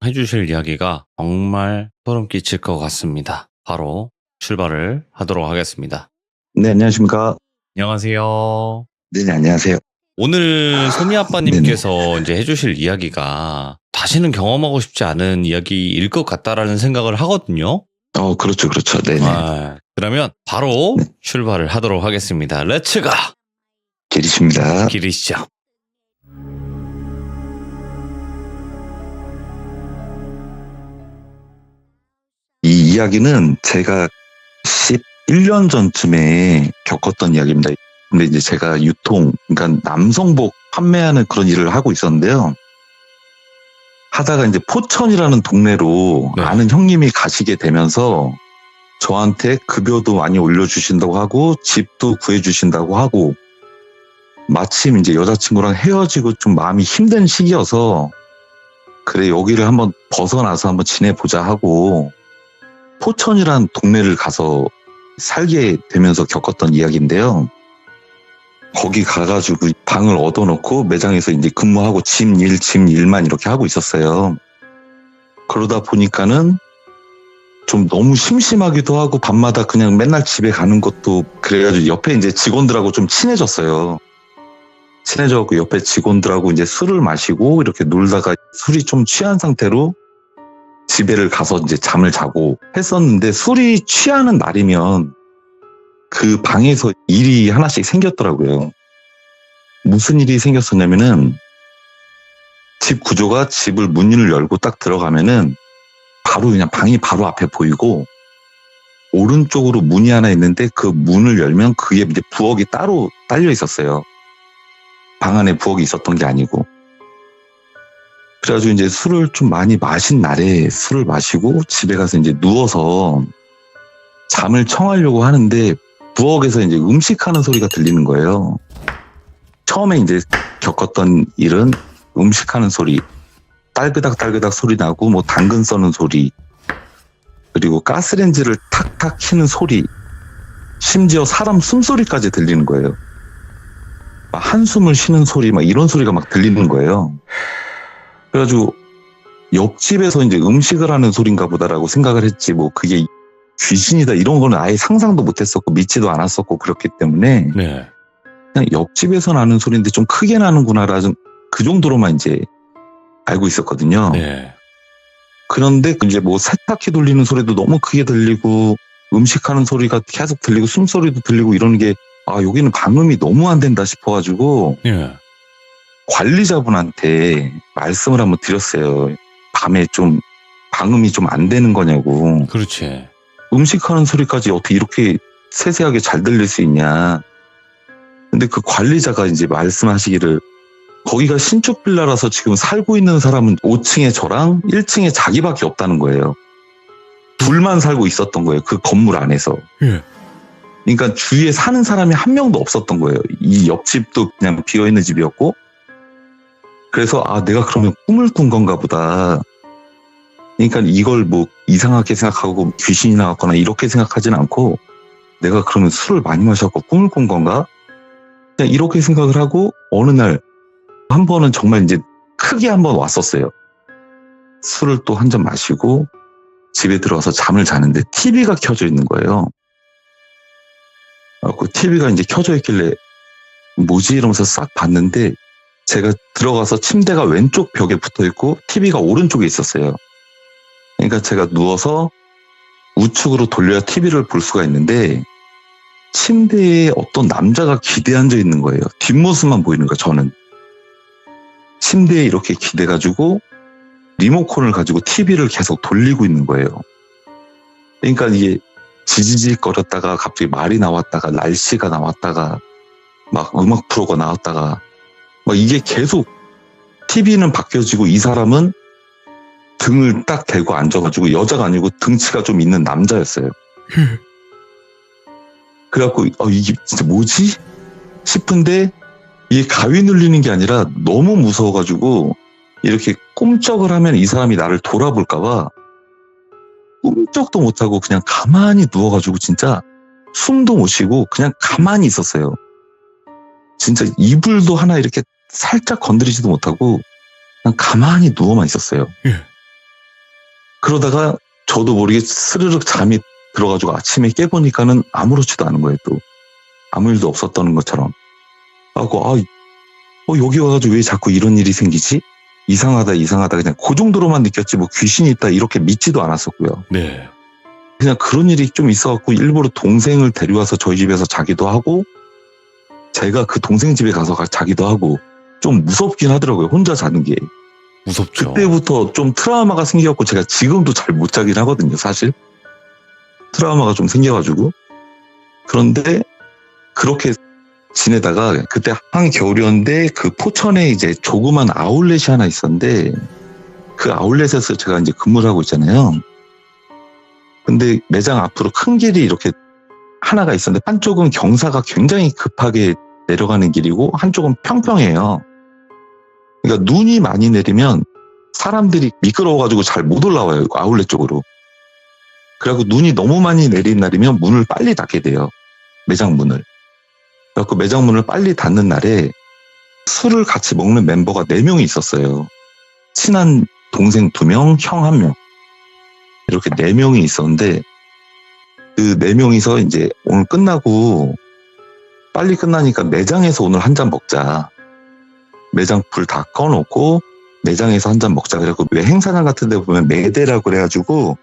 해주실 이야기가 정말 소름 끼칠 것 같습니다. 바로 출발을 하도록 하겠습니다. 네, 안녕하십니까. 안녕하세요. 네, 안녕하세요. 오늘 소미 아빠님께서 이제 해주실 이야기가 다시는 경험하고 싶지 않은 이야기일 것 같다라는 생각을 하거든요. 그렇죠. 네네. 그러면 바로 출발을 하도록 하겠습니다. 렛츠가! 길이십니다. 길이시죠. 이 이야기는 제가 11년 전쯤에 겪었던 이야기입니다. 근데 이제 제가 그러니까 남성복 판매하는 그런 일을 하고 있었는데요. 하다가 이제 포천이라는 동네로 네. 아는 형님이 가시게 되면서 저한테 급여도 많이 올려주신다고 하고 집도 구해주신다고 하고 마침 이제 여자친구랑 헤어지고 좀 마음이 힘든 시기여서 그래 여기를 한번 벗어나서 한번 지내보자 하고 포천이라는 동네를 가서 살게 되면서 겪었던 이야기인데요. 거기 가가지고 방을 얻어놓고 매장에서 이제 근무하고 집 일만 이렇게 하고 있었어요. 그러다 보니까는 좀 너무 심심하기도 하고 밤마다 그냥 맨날 집에 가는 것도 그래가지고 옆에 이제 직원들하고 좀 친해졌어요. 친해져갖고 옆에 직원들하고 이제 술을 마시고 이렇게 놀다가 술이 좀 취한 상태로 집에를 가서 이제 잠을 자고 했었는데 술이 취하는 날이면 그 방에서 일이 하나씩 생겼더라고요. 무슨 일이 생겼었냐면은 집 구조가 집을 문을 열고 딱 들어가면은 바로 그냥 방이 바로 앞에 보이고 오른쪽으로 문이 하나 있는데 그 문을 열면 그게 이제 부엌이 따로 딸려 있었어요. 방 안에 부엌이 있었던 게 아니고. 그래가지고 이제 술을 좀 많이 마신 날에 술을 마시고 집에 가서 이제 누워서 잠을 청하려고 하는데 부엌에서 이제 음식하는 소리가 들리는 거예요. 처음에 이제 겪었던 일은 음식하는 소리, 딸그닥 소리 나고 뭐 당근 써는 소리, 그리고 가스레인지를 탁탁 키는 소리, 심지어 사람 숨소리까지 들리는 거예요. 막 한숨을 쉬는 소리, 막 이런 소리가 막 들리는 거예요. 그래가지고 옆집에서 이제 음식을 하는 소린가 보다라고 생각을 했지 뭐 그게 귀신이다 이런 거는 아예 상상도 못했었고 믿지도 않았었고 그렇기 때문에 네. 그냥 옆집에서 나는 소리인데 좀 크게 나는구나라는 그 정도로만 이제 알고 있었거든요. 네. 그런데 이제 뭐 세탁기 돌리는 소리도 너무 크게 들리고 음식하는 소리가 계속 들리고 숨소리도 들리고 이러는 게 여기는 방음이 너무 안 된다 싶어가지고 네. 관리자분한테 말씀을 한번 드렸어요. 밤에 좀 방음이 좀 안 되는 거냐고. 그렇지. 음식하는 소리까지 어떻게 이렇게 세세하게 잘 들릴 수 있냐. 근데 그 관리자가 이제 말씀하시기를 거기가 신축 빌라라서 지금 살고 있는 사람은 5층에 저랑 1층에 자기밖에 없다는 거예요. 둘만 살고 있었던 거예요. 그 건물 안에서. 예. 그러니까 주위에 사는 사람이 한 명도 없었던 거예요. 이 옆집도 그냥 비어있는 집이었고 그래서 내가 그러면 꿈을 꾼 건가 보다. 그러니까 이걸 뭐 이상하게 생각하고 귀신이 나왔거나 이렇게 생각하진 않고 내가 그러면 술을 많이 마셔서 꿈을 꾼 건가? 그냥 이렇게 생각을 하고 어느 날 한 번은 정말 이제 크게 한 번 왔었어요. 술을 또 한 잔 마시고 집에 들어와서 잠을 자는데 TV가 켜져 있는 거예요. 그 TV가 이제 켜져 있길래 뭐지? 이러면서 싹 봤는데 제가 들어가서 침대가 왼쪽 벽에 붙어 있고 TV가 오른쪽에 있었어요. 그러니까 제가 누워서 우측으로 돌려야 TV를 볼 수가 있는데 침대에 어떤 남자가 기대 앉아 있는 거예요. 뒷모습만 보이는 거예요, 저는. 침대에 이렇게 기대가지고 리모컨을 가지고 TV를 계속 돌리고 있는 거예요. 그러니까 이게 지지직거렸다가 갑자기 말이 나왔다가 날씨가 나왔다가 막 음악 프로가 나왔다가 막 이게 계속 TV는 바뀌어지고 이 사람은 등을 딱 대고 앉아가지고 여자가 아니고 등치가 좀 있는 남자였어요. 그래갖고 이게 진짜 뭐지? 싶은데 이게 가위 눌리는 게 아니라 너무 무서워가지고 이렇게 꼼짝을 하면 이 사람이 나를 돌아볼까봐 꼼짝도 못하고 그냥 가만히 누워가지고 진짜 숨도 못 쉬고 그냥 가만히 있었어요. 진짜 이불도 하나 이렇게 살짝 건드리지도 못하고 그냥 가만히 누워만 있었어요. 예. 그러다가 저도 모르게 스르륵 잠이 들어가지고 아침에 깨보니까는 아무렇지도 않은 거예요. 또 아무 일도 없었던 것처럼. 하고 여기 와가지고 왜 자꾸 이런 일이 생기지? 이상하다 그냥 그 정도로만 느꼈지 뭐 귀신이 있다 이렇게 믿지도 않았었고요. 네. 그냥 그런 일이 좀 있어갖고 일부러 동생을 데려와서 저희 집에서 자기도 하고 제가 그 동생 집에 가서 자기도 하고 좀 무섭긴 하더라고요. 혼자 자는 게. 무섭죠. 그때부터 좀 트라우마가 생겨갖고 제가 지금도 잘 못 자긴 하거든요. 사실 트라우마가 좀 생겨가지고. 그런데 그렇게 지내다가 그때 한겨울이었는데 그 포천에 이제 조그만 아울렛이 하나 있었는데 그 아울렛에서 제가 이제 근무를 하고 있잖아요. 근데 매장 앞으로 큰 길이 이렇게 하나가 있었는데 한쪽은 경사가 굉장히 급하게 내려가는 길이고 한쪽은 평평해요. 그러니까 눈이 많이 내리면 사람들이 미끄러워가지고 잘 못 올라와요. 아울렛 쪽으로. 그래갖고 눈이 너무 많이 내린 날이면 문을 빨리 닫게 돼요. 매장 문을. 그래갖고 매장 문을 빨리 닫는 날에 술을 같이 먹는 멤버가 4명이 있었어요. 친한 동생 2명, 형 1명. 이렇게 4명이 있었는데 그 4명이서 이제 오늘 끝나고 빨리 끝나니까 매장에서 오늘 한 잔 먹자. 매장 불 다 꺼놓고 매장에서 한 잔 먹자. 그래갖고 왜 행사장 같은 데 보면 매대라고 그래가지고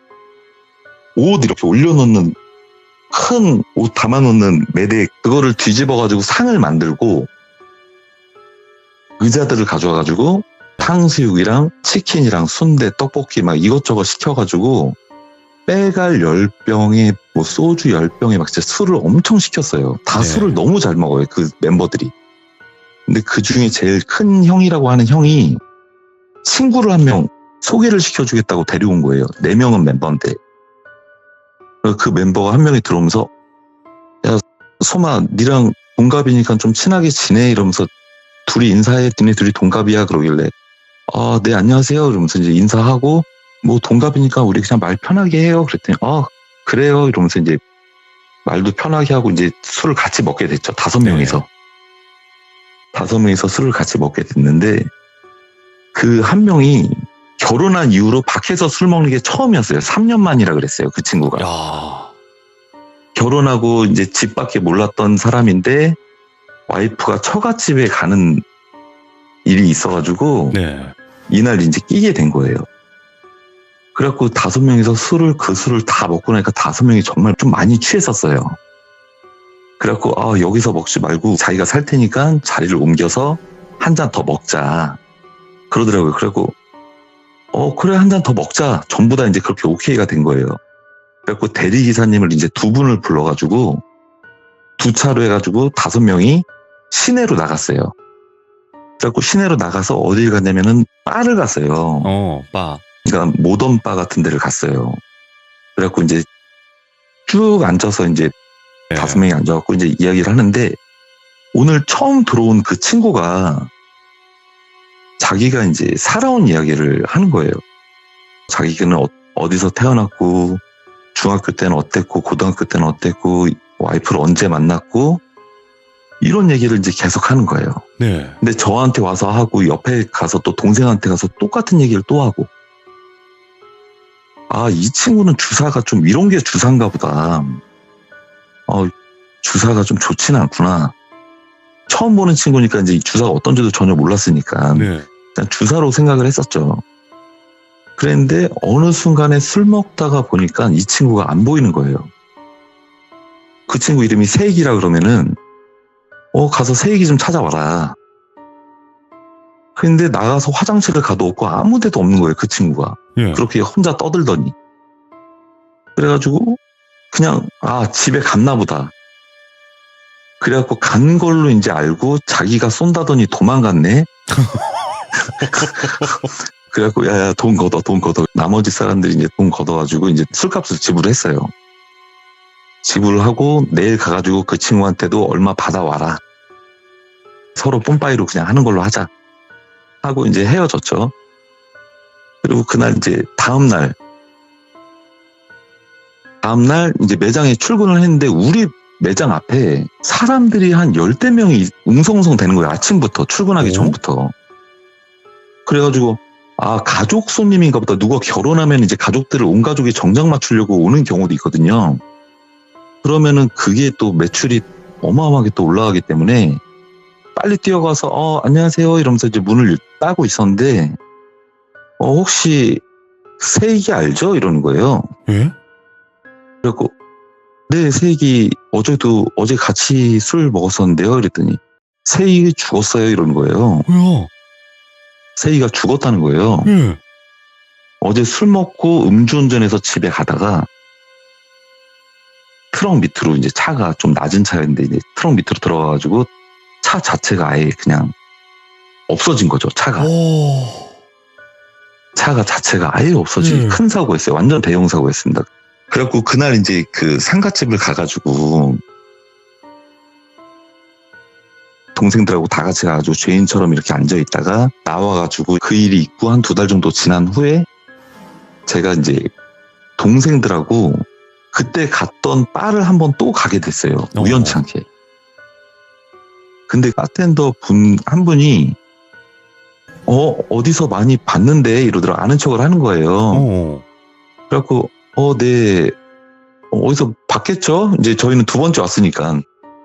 옷 이렇게 올려놓는 큰 옷 담아놓는 매대 그거를 뒤집어가지고 상을 만들고 의자들을 가져와가지고 탕수육이랑 치킨이랑 순대 떡볶이 막 이것저것 시켜가지고 빼갈 10병에 뭐 소주 10병에 막 진짜 술을 엄청 시켰어요. 다 네. 술을 너무 잘 먹어요. 그 멤버들이. 근데 그 중에 제일 큰 형이라고 하는 형이 친구를 한 명 소개를 시켜주겠다고 데려온 거예요. 4명은 멤버인데. 그 멤버가 한 명이 들어오면서 야 소마 니랑 동갑이니까 좀 친하게 지내 이러면서 둘이 인사해. 니네 둘이 동갑이야 그러길래 네 안녕하세요 이러면서 이제 인사하고 뭐 동갑이니까 우리 그냥 말 편하게 해요 그랬더니 그래요 이러면서 이제 말도 편하게 하고 이제 술을 같이 먹게 됐죠. 5명이서. 5명이서 술을 같이 먹게 됐는데 그 한 명이 결혼한 이후로 밖에서 술 먹는 게 처음이었어요. 3년 만이라 그랬어요. 그 친구가. 야. 결혼하고 이제 집 밖에 몰랐던 사람인데 와이프가 처갓집에 가는 일이 있어가지고 네. 이날 이제 끼게 된 거예요. 그래갖고 5명이서 그 술을 다 먹고 나니까 5명이 정말 좀 많이 취했었어요. 그래갖고 여기서 먹지 말고 자기가 살 테니까 자리를 옮겨서 한 잔 더 먹자 그러더라고요. 그래갖고 그래 한 잔 더 먹자. 전부 다 이제 그렇게 오케이가 된 거예요. 그래갖고 대리기사님을 이제 2분을 불러가지고 2차로 해가지고 5명이 시내로 나갔어요. 그래갖고 시내로 나가서 어딜 갔냐면은 바를 갔어요. 바. 그러니까 모던 바 같은 데를 갔어요. 그래갖고 이제 쭉 앉아서 이제 네. 5명이 앉아갖고 이제 이야기를 하는데 오늘 처음 들어온 그 친구가 자기가 이제 살아온 이야기를 하는 거예요. 자기는 어디서 태어났고 중학교 때는 어땠고 고등학교 때는 어땠고 와이프를 언제 만났고 이런 얘기를 이제 계속 하는 거예요. 네. 근데 저한테 와서 하고 옆에 가서 또 동생한테 가서 똑같은 얘기를 또 하고 이 친구는 주사가 좀 이런 게 주사인가 보다. 주사가 좀 좋지는 않구나. 처음 보는 친구니까 이제 주사가 어떤지도 전혀 몰랐으니까 네. 그냥 주사로 생각을 했었죠. 그랬는데 어느 순간에 술 먹다가 보니까 이 친구가 안 보이는 거예요. 그 친구 이름이 세익이라 그러면은 가서 세익이 좀 찾아와라. 근데 나가서 화장실을 가도 없고 아무 데도 없는 거예요. 그 친구가. 예. 그렇게 혼자 떠들더니. 그래가지고 그냥 집에 갔나 보다. 그래갖고 간 걸로 이제 알고 자기가 쏜다더니 도망갔네. 그래갖고 야야 돈 걷어. 나머지 사람들이 이제 돈 걷어가지고 이제 술값을 지불했어요. 지불을 하고 내일 가가지고 그 친구한테도 얼마 받아와라. 서로 뽐빠이로 그냥 하는 걸로 하자. 하고 이제 헤어졌죠. 그리고 그날 이제 다음날 이제 매장에 출근을 했는데 우리 매장 앞에 사람들이 한 10대 명이 웅성웅성 되는 거예요. 아침부터 출근하기 전부터. 그래가지고 아, 가족 손님인가 보다. 누가 결혼하면 이제 가족들을 온 가족이 정장 맞추려고 오는 경우도 있거든요. 그러면은 그게 또 매출이 어마어마하게 또 올라가기 때문에 빨리 뛰어가서 안녕하세요 이러면서 이제 문을 따고 있었는데 혹시 세익이 알죠? 이러는 거예요. 예? 그래갖고 네, 세익이 어제 같이 술 먹었었는데요. 그랬더니 세익이 죽었어요 이러는 거예요. 뭐야? 세익이가 죽었다는 거예요. 예. 어제 술 먹고 음주운전해서 집에 가다가 트럭 밑으로 이제 차가 좀 낮은 차였는데 이제 트럭 밑으로 들어가가지고 차 자체가 아예 그냥 없어진 거죠. 차가 자체가 아예 없어진 큰 사고였어요. 완전 대형 사고였습니다. 그래갖고 그날 이제 그 상가집을 가가지고 동생들하고 다 같이 가가지고 죄인처럼 이렇게 앉아있다가 나와가지고 그 일이 있고 한 2달 정도 지난 후에 제가 이제 동생들하고 그때 갔던 바를 한번 또 가게 됐어요. 우연치 않게. 근데 바텐더 분 한 분이 어디서 많이 봤는데 이러더라. 아는 척을 하는 거예요. 그래갖고 네. 어디서 봤겠죠? 이제 저희는 2번째 왔으니까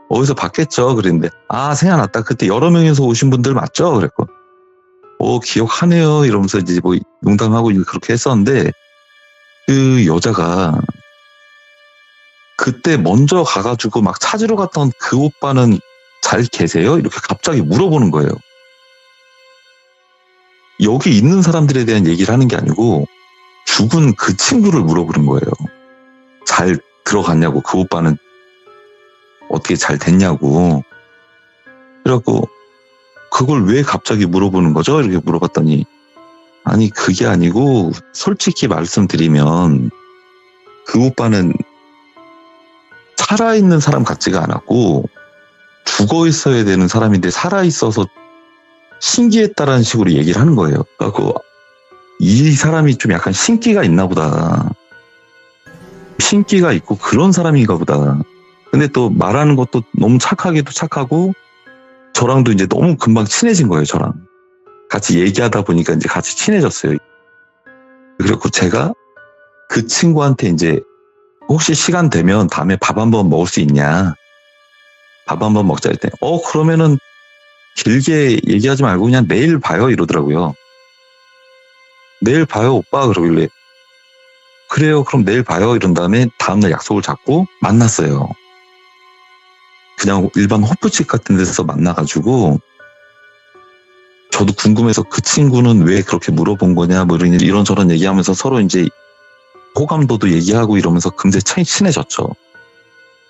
어디서 봤겠죠? 그랬는데 생각났다. 그때 여러 명이서 오신 분들 맞죠? 그랬고 기억하네요. 이러면서 이제 뭐 농담하고 그렇게 했었는데 그 여자가 그때 먼저 가가지고 막 찾으러 갔던 그 오빠는 잘 계세요? 이렇게 갑자기 물어보는 거예요. 여기 있는 사람들에 대한 얘기를 하는 게 아니고 죽은 그 친구를 물어보는 거예요. 잘 들어갔냐고, 그 오빠는 어떻게 잘 됐냐고. 그래갖고 그걸 왜 갑자기 물어보는 거죠? 이렇게 물어봤더니 아니 그게 아니고 솔직히 말씀드리면 그 오빠는 살아있는 사람 같지가 않았고 죽어 있어야 되는 사람인데 살아있어서 신기했다라는 식으로 얘기를 하는 거예요. 그래갖고 이 사람이 좀 약간 신기가 있나 보다. 신기가 있고 그런 사람인가 보다. 근데 또 말하는 것도 너무 착하기도 착하고 저랑도 이제 너무 금방 친해진 거예요. 저랑 같이 얘기하다 보니까 이제 같이 친해졌어요. 그래갖고 제가 그 친구한테 이제 혹시 시간 되면 다음에 밥 한번 먹을 수 있냐, 밥 한번 먹자 했더니 그러면은 길게 얘기하지 말고 그냥 내일 봐요 이러더라고요. 내일 봐요 오빠. 그러길래 그래요 그럼 내일 봐요 이런 다음에 다음날 약속을 잡고 만났어요. 그냥 일반 호프집 같은 데서 만나가지고 저도 궁금해서 그 친구는 왜 그렇게 물어본 거냐 뭐 이런저런 얘기하면서 서로 이제 호감도도 얘기하고 이러면서 금세 친해졌죠.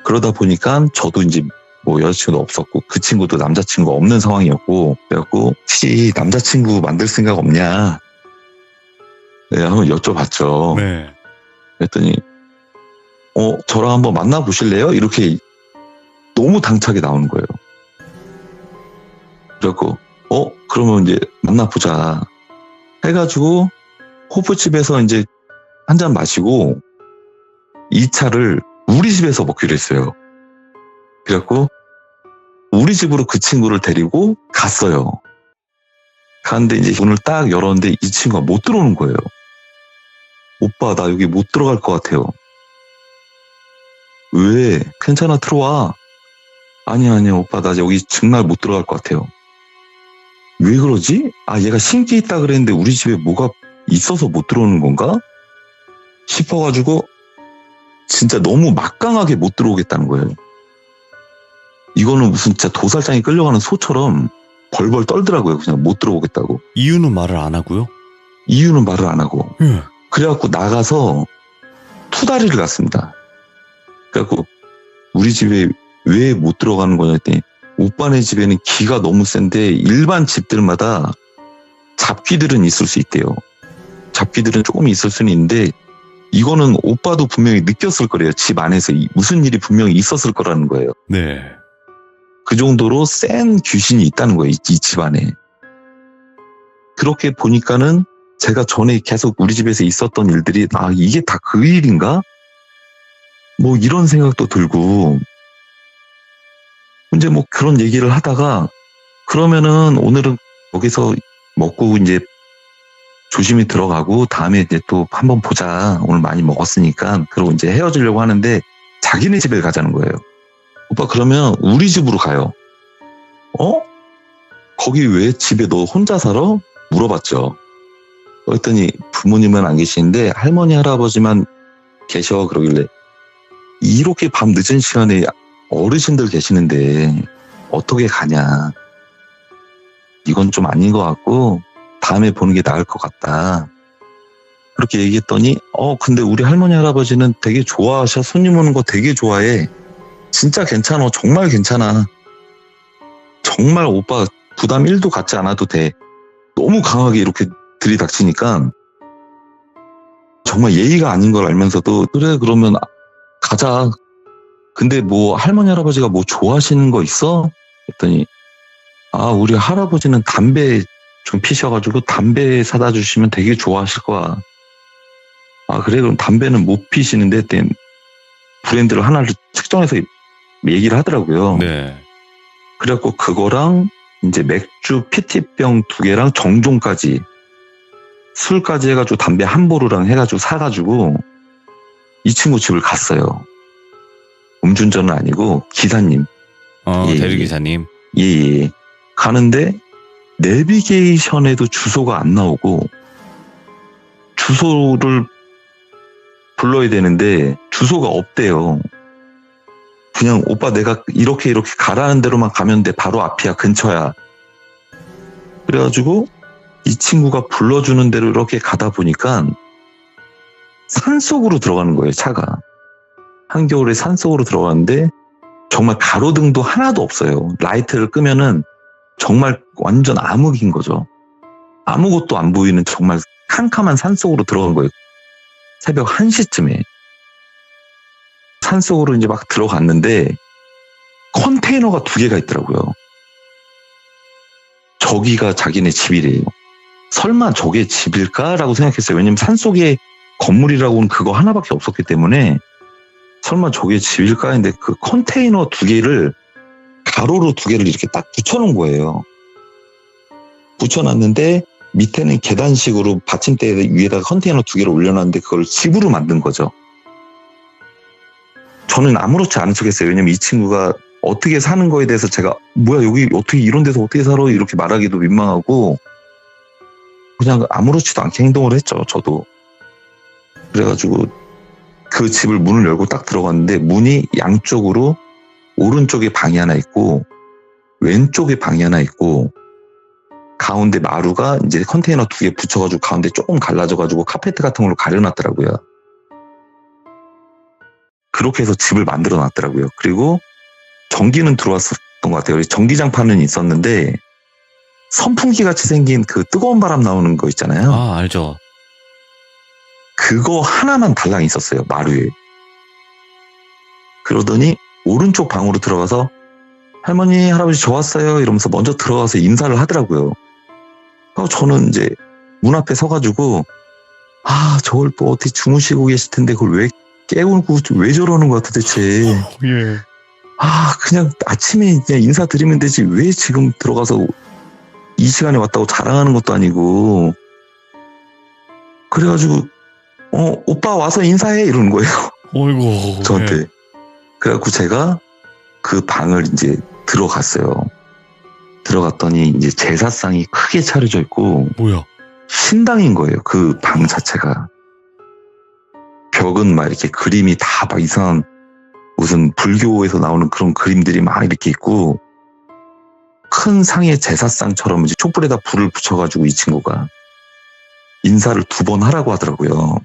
그러다 보니까 저도 이제 뭐 여자친구도 없었고 그 친구도 남자친구가 없는 상황이었고 그래갖고 혹시 남자친구 만들 생각 없냐 네, 한번 여쭤봤죠. 네. 그랬더니 저랑 한번 만나보실래요? 이렇게 너무 당차게 나오는 거예요. 그래갖고 그러면 이제 만나보자 해가지고 호프집에서 이제 한 잔 마시고 2차를 우리 집에서 먹기로 했어요. 그래갖고 우리 집으로 그 친구를 데리고 갔어요. 갔는데 이제 문을 딱 열었는데 이 친구가 못 들어오는 거예요. 오빠 나 여기 못 들어갈 것 같아요. 왜? 괜찮아 들어와. 아니야 오빠 나 여기 정말 못 들어갈 것 같아요. 왜 그러지? 얘가 신기 있다 그랬는데 우리 집에 뭐가 있어서 못 들어오는 건가? 싶어가지고 진짜 너무 막강하게 못 들어오겠다는 거예요. 이거는 무슨 진짜 도살장에 끌려가는 소처럼 벌벌 떨더라고요. 그냥 못 들어오겠다고. 이유는 말을 안 하고요? 이유는 말을 안 하고. 그래갖고 나가서 투다리를 갔습니다. 그래갖고 우리 집에 왜 못 들어가는 거냐 했더니 오빠네 집에는 기가 너무 센데 일반 집들마다 잡귀들은 있을 수 있대요. 잡귀들은 조금 있을 수는 있는데 이거는 오빠도 분명히 느꼈을 거래요. 집 안에서 무슨 일이 분명히 있었을 거라는 거예요. 네. 그 정도로 센 귀신이 있다는 거예요. 이 집 안에. 그렇게 보니까는 제가 전에 계속 우리 집에서 있었던 일들이 이게 다 그 일인가? 뭐 이런 생각도 들고 이제 뭐 그런 얘기를 하다가 그러면은 오늘은 여기서 먹고 이제 조심히 들어가고 다음에 이제 또 한번 보자. 오늘 많이 먹었으니까. 그러고 이제 헤어지려고 하는데 자기네 집에 가자는 거예요. 오빠 그러면 우리 집으로 가요. 거기 왜 집에 너 혼자 살아? 물어봤죠. 그랬더니 부모님은 안 계시는데 할머니 할아버지만 계셔. 그러길래 이렇게 밤 늦은 시간에 어르신들 계시는데 어떻게 가냐. 이건 좀 아닌 것 같고 다음에 보는 게 나을 것 같다. 그렇게 얘기했더니 근데 우리 할머니 할아버지는 되게 좋아하셔. 손님 오는 거 되게 좋아해. 진짜 괜찮아. 정말 괜찮아. 정말 오빠 부담 1도 갖지 않아도 돼. 너무 강하게 이렇게 들이닥치니까 정말 예의가 아닌 걸 알면서도 그래 그러면 가자. 근데 뭐 할머니 할아버지가 뭐 좋아하시는 거 있어? 했더니 우리 할아버지는 담배 좀 피셔가지고 담배 사다 주시면 되게 좋아하실 거야. 그래 그럼 담배는 못 피시는데 했더니 브랜드를 하나를 측정해서 얘기를 하더라고요. 네. 그래갖고 그거랑 이제 맥주 PT병 2개랑 정종까지 술까지 해가지고 담배 한 보루랑 해가지고 사가지고 이 친구 집을 갔어요. 음주운전은 아니고 기사님. 대리기사님. 예. 가는데 내비게이션에도 주소가 안 나오고 주소를 불러야 되는데 주소가 없대요. 그냥 오빠 내가 이렇게 가라는 대로만 가면 돼. 바로 앞이야. 근처야. 그래가지고 이 친구가 불러주는 대로 이렇게 가다 보니까 산속으로 들어가는 거예요. 차가. 한겨울에 산속으로 들어가는데 정말 가로등도 하나도 없어요. 라이트를 끄면은 정말 완전 암흑인 거죠. 아무것도 안 보이는 정말 캄캄한 산속으로 들어간 거예요. 새벽 1시쯤에. 산속으로 이제 막 들어갔는데 컨테이너가 2개가 있더라고요. 저기가 자기네 집이래요. 설마 저게 집일까라고 생각했어요. 왜냐면 산속에 건물이라고는 그거 하나밖에 없었기 때문에 설마 저게 집일까 했는데 그 컨테이너 2개를 가로로 2개를 이렇게 딱 붙여놓은 거예요. 붙여놨는데 밑에는 계단식으로 받침대 위에다가 컨테이너 2개를 올려놨는데 그걸 집으로 만든 거죠. 저는 아무렇지 않은 척했어요. 왜냐면 이 친구가 어떻게 사는 거에 대해서 제가 뭐야 여기 어떻게 이런 데서 어떻게 살아 이렇게 말하기도 민망하고 그냥 아무렇지도 않게 행동을 했죠. 저도. 그래가지고 그 집을 문을 열고 딱 들어갔는데 문이 양쪽으로 오른쪽에 방이 하나 있고 왼쪽에 방이 하나 있고 가운데 마루가 이제 컨테이너 2개 붙여가지고 가운데 조금 갈라져가지고 카페트 같은 걸로 가려놨더라고요. 그렇게 해서 집을 만들어 놨더라고요. 그리고 전기는 들어왔었던 것 같아요. 전기장판은 있었는데 선풍기 같이 생긴 그 뜨거운 바람 나오는 거 있잖아요. 알죠. 그거 하나만 달랑 있었어요. 마루에. 그러더니 오른쪽 방으로 들어가서 할머니 할아버지 저 왔어요 이러면서 먼저 들어가서 인사를 하더라고요. 저는 이제 문 앞에 서가지고 저걸 또 어떻게 주무시고 계실 텐데 그걸 왜 깨우고 왜 저러는 거야 도대체. 예. 그냥 아침에 그냥 인사드리면 되지 왜 지금 들어가서 이 시간에 왔다고 자랑하는 것도 아니고. 그래가지고 오빠 와서 인사해 이러는 거예요. 어이구. 저한테. 예. 그래갖고 제가 그 방을 이제 들어갔어요. 들어갔더니 이제 제사상이 크게 차려져 있고 뭐야? 신당인 거예요. 그 방 자체가. 벽은 막 이렇게 그림이 다 막 이상한 무슨 불교에서 나오는 그런 그림들이 막 이렇게 있고 큰 상에 제사상처럼 이제 촛불에다 불을 붙여가지고 이 친구가 인사를 2번 하라고 하더라고요.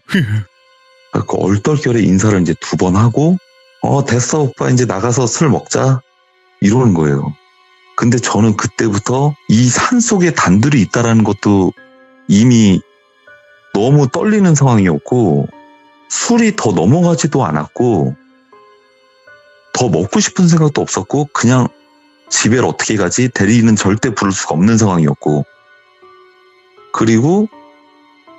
그래서 얼떨결에 인사를 이제 2번 하고 됐어 오빠 이제 나가서 술 먹자 이러는 거예요. 근데 저는 그때부터 이 산속에 단둘이 있다라는 것도 이미 너무 떨리는 상황이었고 술이 더 넘어가지도 않았고 더 먹고 싶은 생각도 없었고 그냥 집에 어떻게 가지? 대리는 절대 부를 수가 없는 상황이었고 그리고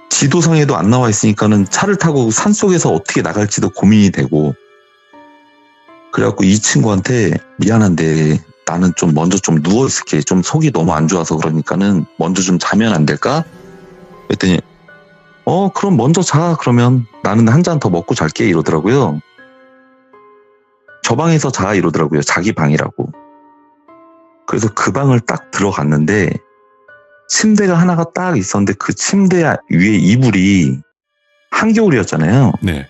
지도상에도 안 나와 있으니까는 차를 타고 산속에서 어떻게 나갈지도 고민이 되고 그래갖고 이 친구한테 미안한데 나는 좀 먼저 좀 누워있을게. 좀 속이 너무 안 좋아서 그러니까는 먼저 좀 자면 안 될까? 그랬더니 그럼 먼저 자. 그러면 나는 한 잔 더 먹고 잘게. 이러더라고요. 저 방에서 자. 이러더라고요. 자기 방이라고. 그래서 그 방을 딱 들어갔는데 침대가 하나가 딱 있었는데 그 침대 위에 이불이 한겨울이었잖아요. 네.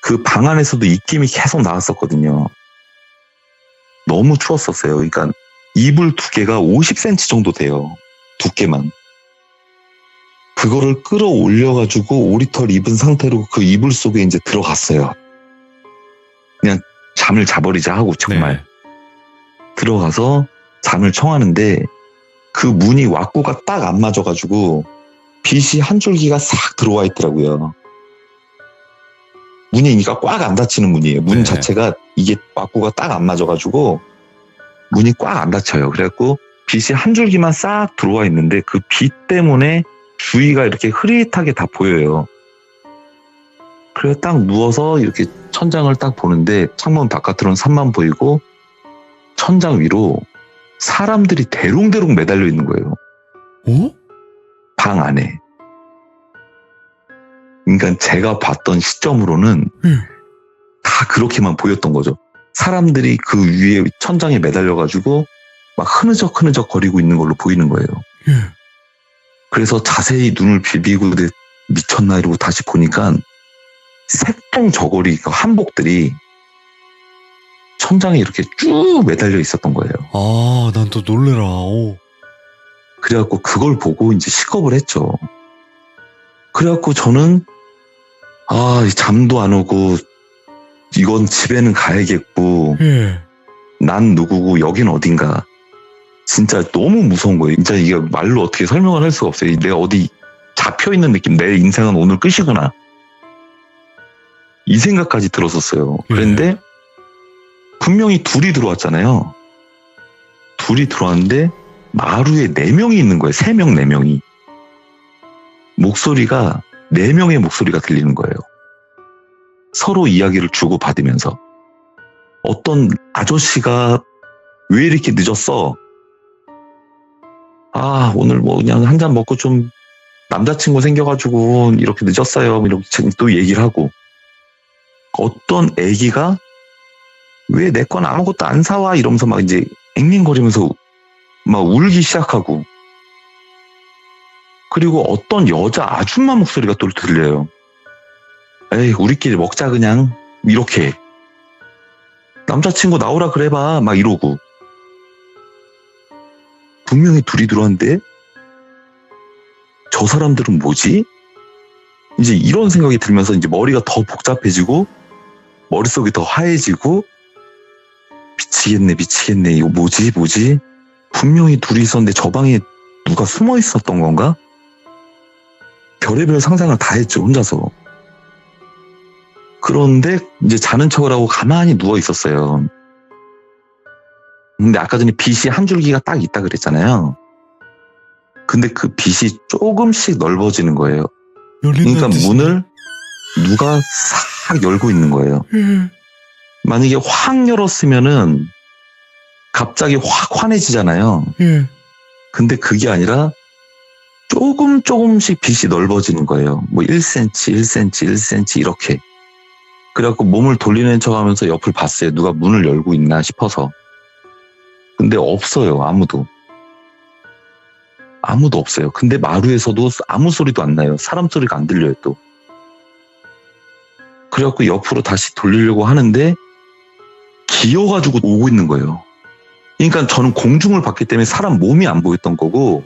그 방 안에서도 입김이 계속 나왔었거든요. 너무 추웠었어요. 그러니까 이불 2개가 50cm 정도 돼요. 두께만. 그거를 끌어올려가지고 오리털 입은 상태로 그 이불 속에 이제 들어갔어요. 그냥 잠을 자버리자 하고 정말. 네. 들어가서 잠을 청하는데 그 문이 왁구가 딱 안 맞아가지고 빛이 한 줄기가 싹 들어와 있더라고요. 문이 그러니까 꽉 안 닫히는 문이에요. 문 네. 자체가 이게 왁구가 딱 안 맞아가지고 문이 꽉 안 닫혀요. 그래갖고 빛이 한 줄기만 싹 들어와 있는데 그 빛 때문에 주위가 이렇게 흐릿하게 다 보여요. 그래서 딱 누워서 이렇게 천장을 딱 보는데 창문 바깥으로는 산만 보이고 천장 위로 사람들이 대롱대롱 매달려 있는 거예요. 방 안에. 그러니까 제가 봤던 시점으로는 다 그렇게만 보였던 거죠. 사람들이 그 위에 천장에 매달려가지고 막 흐느적 거리고 있는 걸로 보이는 거예요. 그래서 자세히 눈을 비비고 미쳤나 이러고 다시 보니까 색동 저고리 그 한복들이 천장에 이렇게 쭉 매달려 있었던 거예요. 아, 난 또 놀래라. 오. 그래갖고 그걸 보고 이제 식겁을 했죠. 그래갖고 저는 잠도 안 오고 이건 집에는 가야겠고 난 누구고 여긴 어딘가. 진짜 너무 무서운 거예요. 진짜 이게 말로 어떻게 설명을 할 수가 없어요. 내가 어디 잡혀있는 느낌, 내 인생은 오늘 끝이구나. 이 생각까지 들었었어요. 그런데 분명히 둘이 들어왔잖아요. 둘이 들어왔는데 마루에 4명이 있는 거예요. 3명, 4명이. 목소리가 4명의 목소리가 들리는 거예요. 서로 이야기를 주고받으면서. 어떤 아저씨가 왜 이렇게 늦었어? 오늘 뭐 그냥 한 잔 먹고 좀 남자친구 생겨가지고 이렇게 늦었어요. 이렇게 또 얘기를 하고. 어떤 애기가 왜 내 건 아무것도 안 사와? 이러면서 막 이제 앵앵거리면서 막 울기 시작하고. 그리고 어떤 여자 아줌마 목소리가 또 들려요. 에이, 우리끼리 먹자 그냥. 이렇게. 남자친구 나오라 그래봐. 막 이러고. 분명히 둘이 들어왔는데 저 사람들은 뭐지? 이제 이런 생각이 들면서 이제 머리가 더 복잡해지고 머릿속이 더 하얘지고 미치겠네. 이거 뭐지? 분명히 둘이 있었는데 저 방에 누가 숨어 있었던 건가? 별의별 상상을 다 했죠, 혼자서. 그런데 이제 자는 척을 하고 가만히 누워 있었어요. 근데 아까 전에 빛이 한 줄기가 딱 있다 그랬잖아요. 근데 그 빛이 조금씩 넓어지는 거예요. 그러니까 문을 누가 싹 열고 있는 거예요. 만약에 확 열었으면은 갑자기 확 환해지잖아요. 근데 그게 아니라 조금씩 빛이 넓어지는 거예요. 뭐 1cm, 1cm 이렇게. 그래갖고 몸을 돌리는 척 하면서 옆을 봤어요. 누가 문을 열고 있나 싶어서. 근데 없어요. 아무도 없어요. 근데 마루에서도 아무 소리도 안 나요. 사람 소리가 안 들려요 또. 그래갖고 옆으로 다시 돌리려고 하는데 기어가지고 오고 있는 거예요. 그러니까 저는 공중을 봤기 때문에 사람 몸이 안 보였던 거고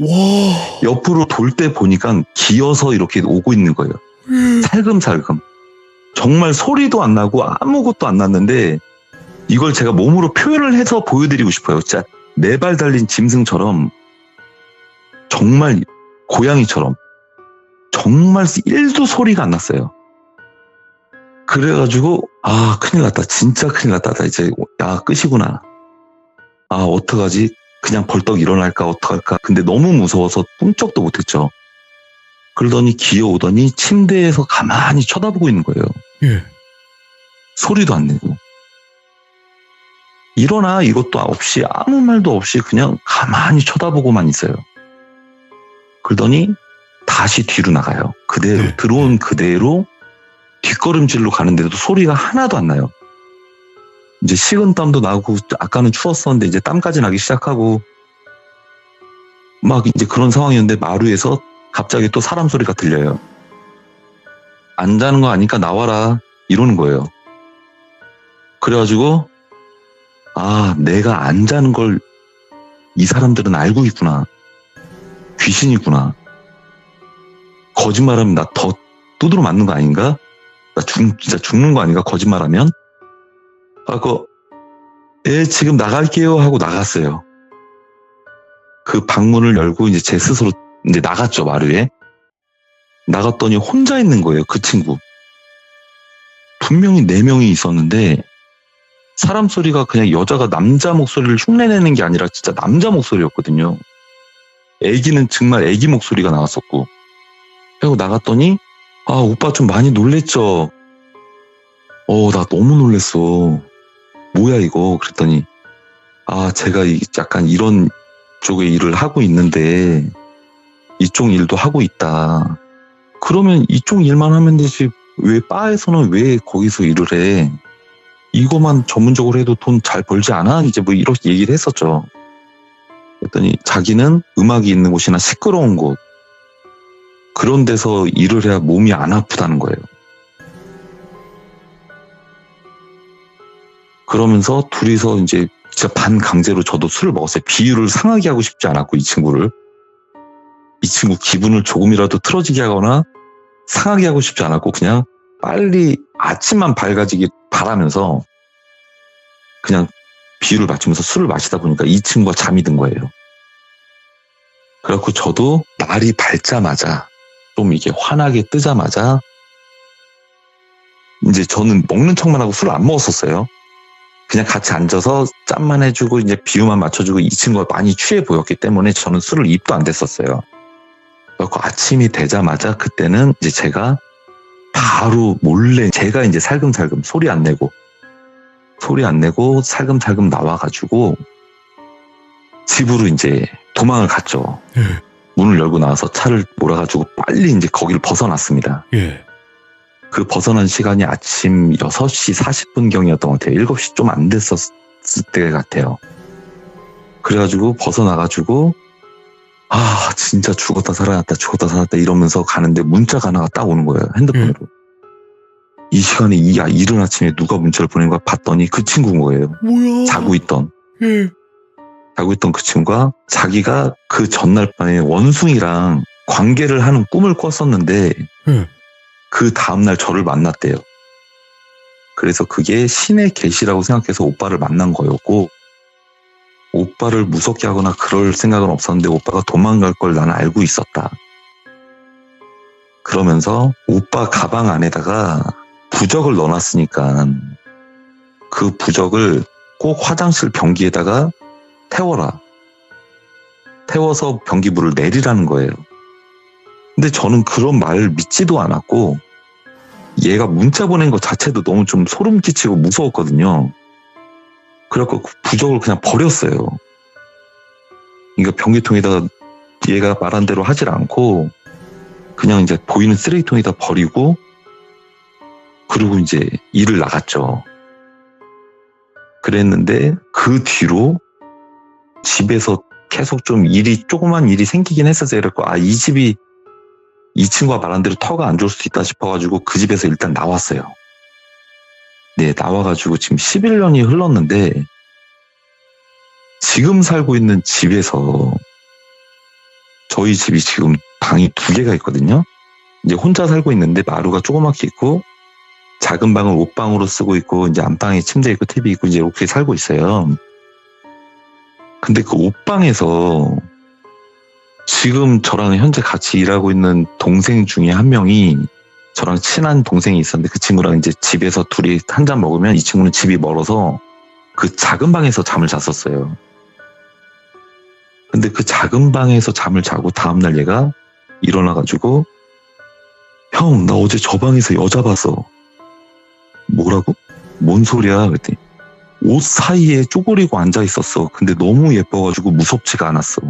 옆으로 돌 때 보니까 기어서 이렇게 오고 있는 거예요. 살금살금. 정말 소리도 안 나고 아무것도 안 났는데 이걸 제가 몸으로 표현을 해서 보여드리고 싶어요. 진짜 4발 달린 짐승처럼 정말 고양이처럼 정말 1도 소리가 안 났어요. 그래가지고 큰일 났다. 진짜 큰일 났다. 나 이제 끝이구나. 어떡하지? 그냥 벌떡 일어날까 어떡할까. 근데 너무 무서워서 꿈쩍도 못했죠. 그러더니 기어오더니 침대에서 가만히 쳐다보고 있는 거예요. 소리도 안 내고. 일어나 이것도 없이 아무 말도 없이 그냥 가만히 쳐다보고만 있어요. 그러더니 다시 뒤로 나가요. 그대로 네. 들어온 그대로 뒷걸음질로 가는데도 소리가 하나도 안 나요. 이제 식은땀도 나고 아까는 추웠었는데 이제 땀까지 나기 시작하고 막 이제 그런 상황이었는데 마루에서 갑자기 또 사람 소리가 들려요. 안 자는 거 아니까 나와라 이러는 거예요. 그래가지고 아 내가 안 자는 걸 이 사람들은 알고 있구나. 귀신이구나. 거짓말하면 나 더 두드러 맞는 거 아닌가? 나 진짜 죽는 거 아닌가? 거짓말하면? 지금 나갈게요 하고 나갔어요. 그 방문을 열고 이제 제 스스로 이제 나갔죠, 마루에. 나갔더니 혼자 있는 거예요, 그 친구. 분명히 4명이 있었는데 사람 소리가 그냥 여자가 남자 목소리를 흉내내는 게 아니라 진짜 남자 목소리였거든요. 애기는 정말 애기 목소리가 나왔었고. 그리고 나갔더니 아 오빠 좀 많이 놀랬죠. 나 너무 놀랬어. 뭐야 이거. 그랬더니 아 제가 약간 이런 쪽의 일을 하고 있는데 이쪽 일도 하고 있다. 그러면 이쪽 일만 하면 되지 왜 바에서는 왜 거기서 일을 해. 이거만 전문적으로 해도 돈 잘 벌지 않아? 이제 뭐 이렇게 얘기를 했었죠. 그랬더니 자기는 음악이 있는 곳이나 시끄러운 곳 그런 데서 일을 해야 몸이 안 아프다는 거예요. 그러면서 둘이서 이제 진짜 반강제로 저도 술을 먹었어요. 비율을 상하게 하고 싶지 않았고 이 친구 기분을 조금이라도 틀어지게 하거나 상하게 하고 싶지 않았고 그냥 빨리 아침만 밝아지길 바라면서 그냥 비율을 맞추면서 술을 마시다 보니까 이 친구가 잠이 든 거예요. 그래갖고 저도 날이 밝자마자 좀 이게 환하게 뜨자마자 이제 저는 먹는 척만 하고 술을 안 먹었었어요. 그냥 같이 앉아서 짠만 해주고 이제 비유만 맞춰주고 이 친구가 많이 취해 보였기 때문에 저는 술을 입도 안 댔었어요. 그래갖고 아침이 되자마자 그때는 이제 제가 바로 몰래 제가 이제 살금살금 소리 안 내고 살금살금 나와가지고 집으로 이제 도망을 갔죠. 예. 문을 열고 나와서 차를 몰아가지고 빨리 이제 거기를 벗어났습니다. 예. 그 벗어난 시간이 아침 6시 40분경이었던 것 같아요. 7시 좀 안 됐었을 때 같아요. 그래가지고 벗어나가지고 아 진짜 죽었다 살아났다 이러면서 가는데 문자가 하나가 딱 오는 거예요. 핸드폰으로. 이 시간에 이른 아침에 누가 문자를 보낸 거야 봤더니 그 친구인 거예요. 뭐야? 자고 있던 그 친구가 자기가 그 전날 밤에 원숭이랑 관계를 하는 꿈을 꿨었는데 그 다음날 저를 만났대요. 그래서 그게 신의 계시라고 생각해서 오빠를 만난 거였고 오빠를 무섭게 하거나 그럴 생각은 없었는데 오빠가 도망갈 걸 나는 알고 있었다. 그러면서 오빠 가방 안에다가 부적을 넣어놨으니까 그 부적을 꼭 화장실 변기에다가 태워라. 태워서 변기 물을 내리라는 거예요. 근데 저는 그런 말을 믿지도 않았고 얘가 문자 보낸 것 자체도 너무 좀 소름 끼치고 무서웠거든요. 그래갖고 그 부적을 그냥 버렸어요. 그러니까 변기통에다가 얘가 말한 대로 하질 않고 그냥 이제 보이는 쓰레기통에다 버리고 그리고 이제 일을 나갔죠. 그랬는데 그 뒤로 집에서 계속 좀 조그만 일이 생기긴 했었어요. 그래갖고 이 집이 이 친구가 말한 대로 터가 안 좋을 수도 있다 싶어가지고 그 집에서 일단 나왔어요. 네, 나와가지고 지금 11년이 흘렀는데 지금 살고 있는 집에서 저희 집이 지금 방이 2개가 있거든요. 이제 혼자 살고 있는데 마루가 조그맣게 있고 작은 방을 옷방으로 쓰고 있고 이제 안방에 침대 있고 TV 있고 이제 이렇게 살고 있어요. 근데 그 옷방에서 지금 저랑 현재 같이 일하고 있는 동생 중에 한 명이 저랑 친한 동생이 있었는데 그 친구랑 이제 집에서 둘이 한 잔 먹으면 이 친구는 집이 멀어서 그 작은 방에서 잠을 잤었어요. 근데 그 작은 방에서 잠을 자고 다음날 얘가 일어나가지고 형, 나 어제 저 방에서 여자 봤어. 뭐라고? 뭔 소리야? 그랬더니 옷 사이에 쪼그리고 앉아 있었어. 근데 너무 예뻐가지고 무섭지가 않았어.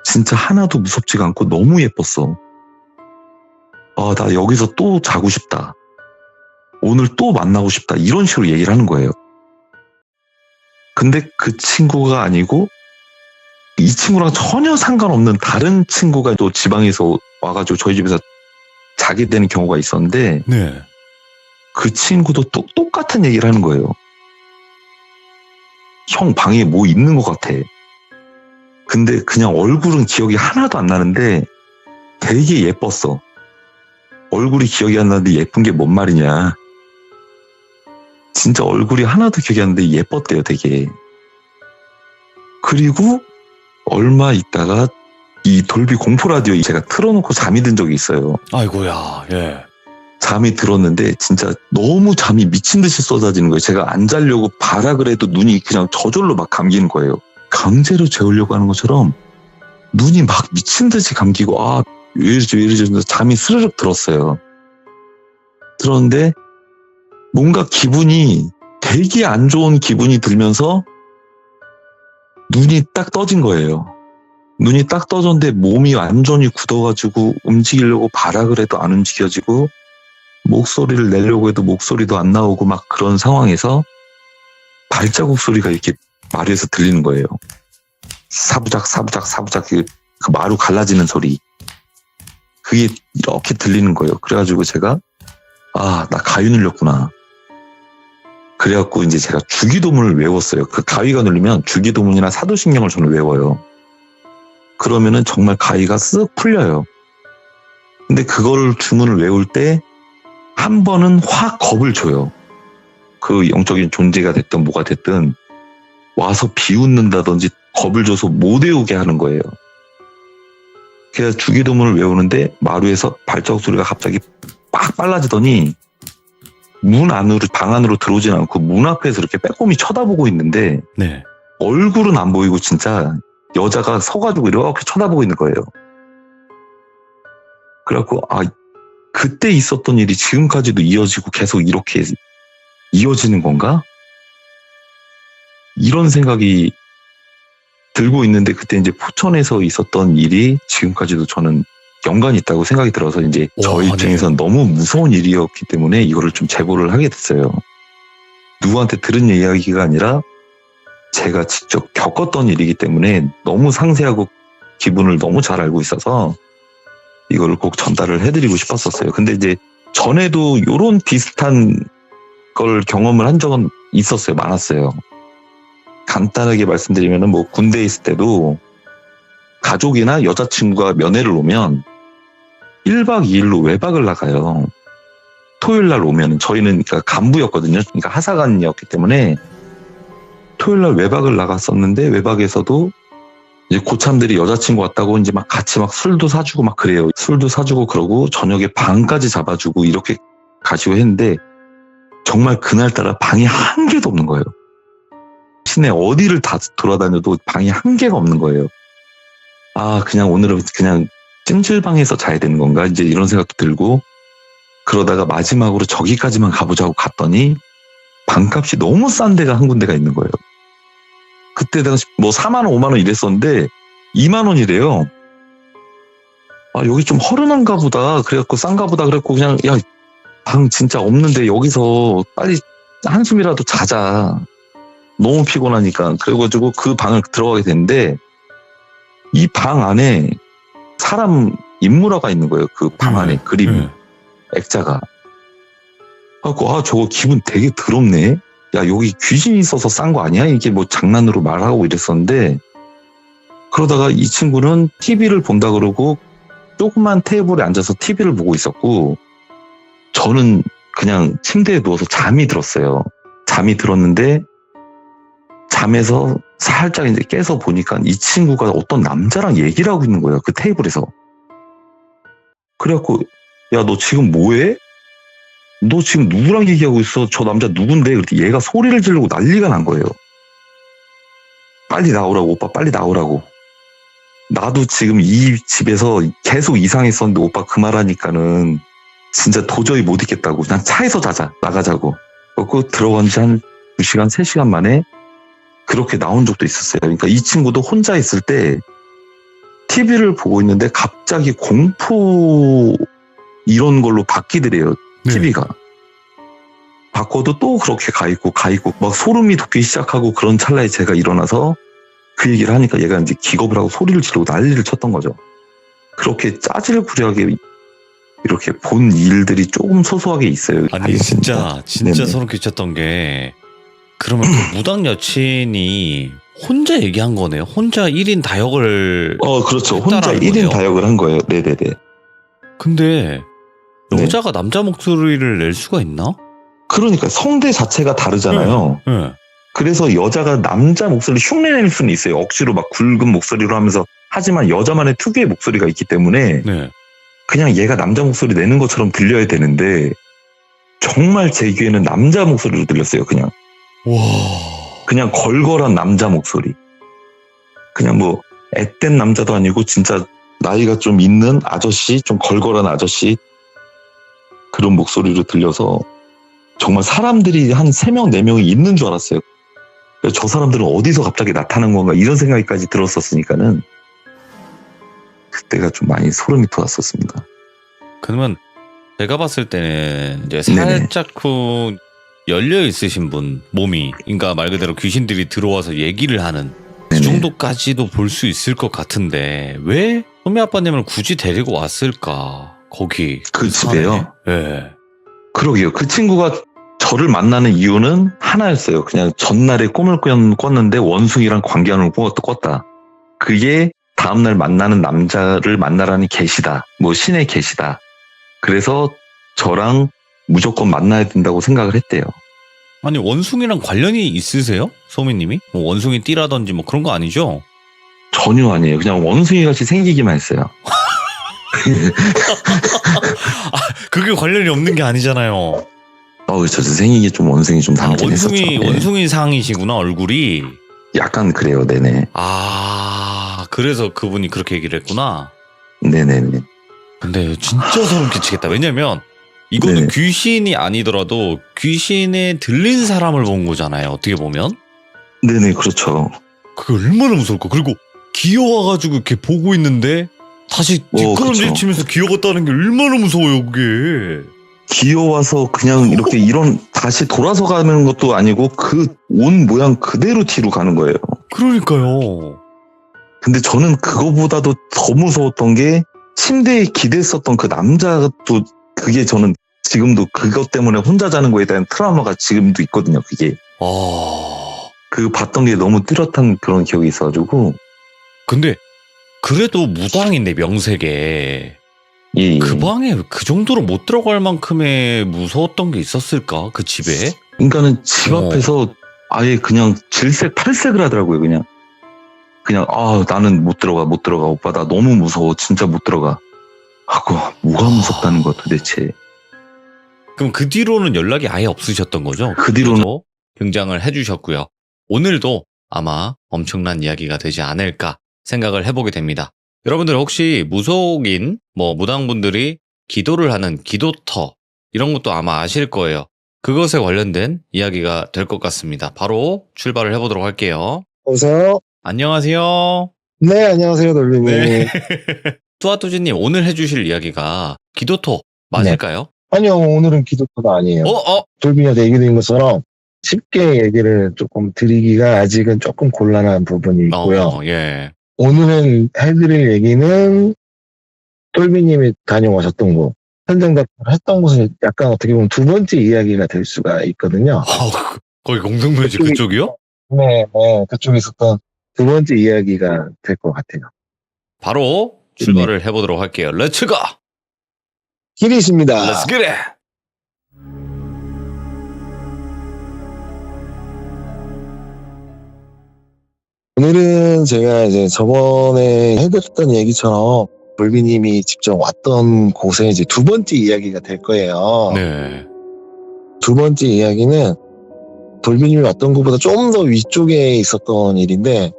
진짜 하나도 무섭지가 않고 너무 예뻤어. 나 여기서 또 자고 싶다. 오늘 또 만나고 싶다. 이런 식으로 얘기를 하는 거예요. 근데 그 친구가 아니고 이 친구랑 전혀 상관없는 다른 친구가 또 지방에서 와가지고 저희 집에서 자게 되는 경우가 있었는데 네. 그 친구도 똑같은 얘기를 하는 거예요. 형 방에 뭐 있는 것 같아. 근데 그냥 얼굴은 기억이 하나도 안 나는데 되게 예뻤어. 얼굴이 기억이 안 나는데 예쁜 게 뭔 말이냐. 진짜 얼굴이 하나도 기억이 안 나는데 예뻤대요, 되게. 그리고 얼마 있다가 이 돌비 공포 라디오 제가 틀어놓고 잠이 든 적이 있어요. 아이고야, 예. 잠이 들었는데 진짜 너무 잠이 미친 듯이 쏟아지는 거예요. 제가 안 자려고 봐라 그래도 눈이 그냥 저절로 막 감기는 거예요. 강제로 재우려고 하는 것처럼 눈이 막 미친 듯이 감기고 왜 이러지 잠이 스르륵 들었어요. 들었는데 뭔가 기분이 되게 안 좋은 기분이 들면서 눈이 딱 떠진 거예요. 눈이 딱 떠졌는데 몸이 완전히 굳어가지고 움직이려고 봐라 그래도 안 움직여지고 목소리를 내려고 해도 목소리도 안 나오고 막 그런 상황에서 발자국 소리가 이렇게 마루에서 들리는 거예요. 사부작 그 마루 갈라지는 소리. 그게 이렇게 들리는 거예요. 그래가지고 제가 나 가위 눌렸구나. 그래갖고 이제 제가 주기도문을 외웠어요. 그 가위가 눌리면 주기도문이나 사도신경을 저는 외워요. 그러면은 정말 가위가 쓱 풀려요. 근데 그거를 주문을 외울 때 한 번은 확 겁을 줘요. 그 영적인 존재가 됐든 뭐가 됐든 와서 비웃는다든지 겁을 줘서 못 외우게 하는 거예요. 그래서 주기도문을 외우는데 마루에서 발자국 소리가 갑자기 빡 빨라지더니 방 안으로 들어오진 않고 문 앞에서 이렇게 빼꼼히 쳐다보고 있는데 네. 얼굴은 안 보이고 진짜 여자가 서가지고 이렇게 쳐다보고 있는 거예요. 그래갖고 그때 있었던 일이 지금까지도 이어지고 계속 이렇게 이어지는 건가? 이런 생각이 들고 있는데 그때 이제 포천에서 있었던 일이 지금까지도 저는 연관이 있다고 생각이 들어서 이제 저 입장에서는 너무 무서운 일이었기 때문에 이거를 좀 제보를 하게 됐어요. 누구한테 들은 이야기가 아니라 제가 직접 겪었던 일이기 때문에 너무 상세하고 기분을 너무 잘 알고 있어서 이거를 꼭 전달을 해드리고 싶었었어요. 근데 이제 전에도 이런 비슷한 걸 경험을 한 적은 있었어요. 많았어요. 간단하게 말씀드리면은 뭐 군대에 있을 때도 가족이나 여자친구가 면회를 오면 1박 2일로 외박을 나가요. 토요일 날 오면 저희는 그러니까 간부였거든요. 그러니까 하사관이었기 때문에 토요일 날 외박을 나갔었는데 외박에서도 이제 고참들이 여자친구 왔다고 이제 막 같이 막 술도 사주고 막 그래요. 술도 사주고 그러고 저녁에 방까지 잡아주고 이렇게 가시고 했는데 정말 그날따라 방이 한 개도 없는 거예요. 시내 어디를 다 돌아다녀도 방이 한 개가 없는 거예요. 그냥 오늘은 그냥 찜질방에서 자야 되는 건가? 이제 이런 생각도 들고 그러다가 마지막으로 저기까지만 가보자고 갔더니 방값이 너무 싼 데가 한 군데가 있는 거예요. 그때 당시 뭐 4만 원, 5만 원 이랬었는데 2만 원이래요. 여기 좀 허름한가 보다. 그래갖고 싼가 보다. 그래갖고 그냥 방 진짜 없는데 여기서 빨리 한숨이라도 자자. 너무 피곤하니까. 그래가지고 그 방을 들어가게 됐는데 이 방 안에 사람 인물화가 있는 거예요. 그 방 안에 그림이. 액자가. 그래갖고 저거 기분 되게 더럽네. 여기 귀신이 있어서 싼 거 아니야? 이게 뭐 장난으로 말하고 이랬었는데 그러다가 이 친구는 TV를 본다 그러고 조그만 테이블에 앉아서 TV를 보고 있었고 저는 그냥 침대에 누워서 잠이 들었어요. 잠이 들었는데 잠에서 살짝 이제 깨서 보니까 이 친구가 어떤 남자랑 얘기를 하고 있는 거예요. 그 테이블에서. 그래갖고 너 지금 뭐해? 너 지금 누구랑 얘기하고 있어? 저 남자 누군데? 그랬더니 얘가 소리를 지르고 난리가 난 거예요. 빨리 나오라고, 오빠 빨리 나오라고. 나도 지금 이 집에서 계속 이상했었는데 오빠 그 말하니까는 진짜 도저히 못 있겠다고. 그냥 차에서 자자, 나가자고. 그래서 들어간 지 한 2시간, 3시간 만에 그렇게 나온 적도 있었어요. 그러니까 이 친구도 혼자 있을 때 TV를 보고 있는데 갑자기 공포 이런 걸로 바뀌더래요. 네. TV가. 바꿔도 또 그렇게 가 있고 막 소름이 돋기 시작하고 그런 찰나에 제가 일어나서 그 얘기를 하니까 얘가 이제 기겁을 하고 소리를 지르고 난리를 쳤던 거죠. 그렇게 짜질구리하게 이렇게 본 일들이 조금 소소하게 있어요. 아니 알겠습니다. 진짜 네네. 소름 끼쳤던 게 그러면 그 무당 여친이 혼자 얘기한 거네요. 혼자 1인 다역을 그렇죠. 혼자 했다라는 1인 거네요. 다역을 한 거예요. 네네네. 근데 네. 여자가 남자 목소리를 낼 수가 있나? 그러니까 성대 자체가 다르잖아요. 네. 그래서 여자가 남자 목소리를 흉내낼 수는 있어요. 억지로 막 굵은 목소리로 하면서. 하지만 여자만의 특유의 목소리가 있기 때문에 네. 그냥 얘가 남자 목소리 내는 것처럼 들려야 되는데 정말 제 귀에는 남자 목소리로 들렸어요. 그냥 걸걸한 남자 목소리. 그냥 뭐 앳된 남자도 아니고 진짜 나이가 좀 있는 아저씨, 좀 걸걸한 아저씨 그런 목소리로 들려서 정말 사람들이 한 3명, 4명이 있는 줄 알았어요. 저 사람들은 어디서 갑자기 나타난 건가 이런 생각까지 들었었으니까는 그때가 좀 많이 소름이 돋았었습니다. 그러면 제가 봤을 때는 이제 네네. 살짝 열려 있으신 분 몸이, 그러니까 말 그대로 귀신들이 들어와서 얘기를 하는 그 네네. 정도까지도 볼 수 있을 것 같은데 왜 소미 아빠님을 굳이 데리고 왔을까? 거기 그 집에요? 네. 그러게요. 그 친구가 저를 만나는 이유는 하나였어요. 그냥 전날에 꿈을 꿨는데 원숭이랑 관계하는 꿈을 꿨다. 그게 다음날 만나는 남자를 만나라는 계시다. 뭐 신의 계시다. 그래서 저랑 무조건 만나야 된다고 생각을 했대요. 아니 원숭이랑 관련이 있으세요? 소미님이? 뭐 원숭이 띠라든지 뭐 그런 거 아니죠? 전혀 아니에요. 그냥 원숭이 같이 생기기만 했어요. 그게 관련이 없는 게 아니잖아요. 저 생긴 좀 원숭이 좀 닮긴 했었죠. 네. 원숭이 상이시구나 얼굴이. 약간 그래요. 네네. 그래서 그분이 그렇게 얘기를 했구나. 네네네. 근데 진짜 소름 끼치겠다. 왜냐면 이거는 네. 귀신이 아니더라도 귀신에 들린 사람을 본 거잖아요. 어떻게 보면. 네네, 그렇죠. 그게 얼마나 무서울까. 그리고 기어와가지고 이렇게 보고 있는데 다시 뒷걸음질 그쵸. 치면서 기어갔다는 게 얼마나 무서워요 그게. 기어와서 그냥 이렇게 다시 돌아서 가는 것도 아니고 그 온 모양 그대로 뒤로 가는 거예요. 그러니까요. 근데 저는 그거보다도 더 무서웠던 게 침대에 기댔었던 그 남자도 그게 저는 지금도 그것 때문에 혼자 자는 거에 대한 트라우마가 지금도 있거든요. 그게. 그 봤던 게 너무 뚜렷한 그런 기억이 있어가지고. 근데 그래도 무당인데 명색에 예. 그 방에 그 정도로 못 들어갈 만큼의 무서웠던 게 있었을까? 그 집에? 그러니까는 집 앞에서 아예 그냥 질색 팔색을 하더라고요. 그냥 나는 못 들어가 오빠 나 너무 무서워 진짜 못 들어가 하고. 뭐가 무섭다는 거야 도대체. 그럼 그 뒤로는 연락이 아예 없으셨던 거죠? 그 뒤로는 등장을 해주셨고요. 오늘도 아마 엄청난 이야기가 되지 않을까 생각을 해보게 됩니다. 여러분들 혹시 무속인 무당분들이 기도를 하는 기도터 이런 것도 아마 아실 거예요. 그것에 관련된 이야기가 될 것 같습니다. 바로 출발을 해보도록 할게요. 여보세요? 안녕하세요. 네, 안녕하세요, 돌리님. 네. 뚜아뚜지님 오늘 해주실 이야기가 기도토 맞을까요? 아니요, 오늘은 기도토가 아니에요. 돌빈이한테 얘기 드린 것처럼 쉽게 얘기를 조금 드리기가 아직은 조금 곤란한 부분이 있고요. 예. 오늘은 해드릴 얘기는 돌빈님이 다녀오셨던 곳, 현장 답변을 했던 곳은 약간 어떻게 보면 두 번째 이야기가 될 수가 있거든요. 거기 공동묘지 그쪽이요? 네, 그쪽에 있었던 두 번째 이야기가 될 것 같아요. 바로 출발을 해보도록 할게요. 렛츠 고! 길이십니다. 렛츠 기 잇! 오늘은 제가 이제 저번에 해드렸던 얘기처럼 돌비님이 직접 왔던 곳에 이제 두 번째 이야기가 될 거예요. 네. 두 번째 이야기는 돌비님이 왔던 곳보다 좀 더 위쪽에 있었던 일인데,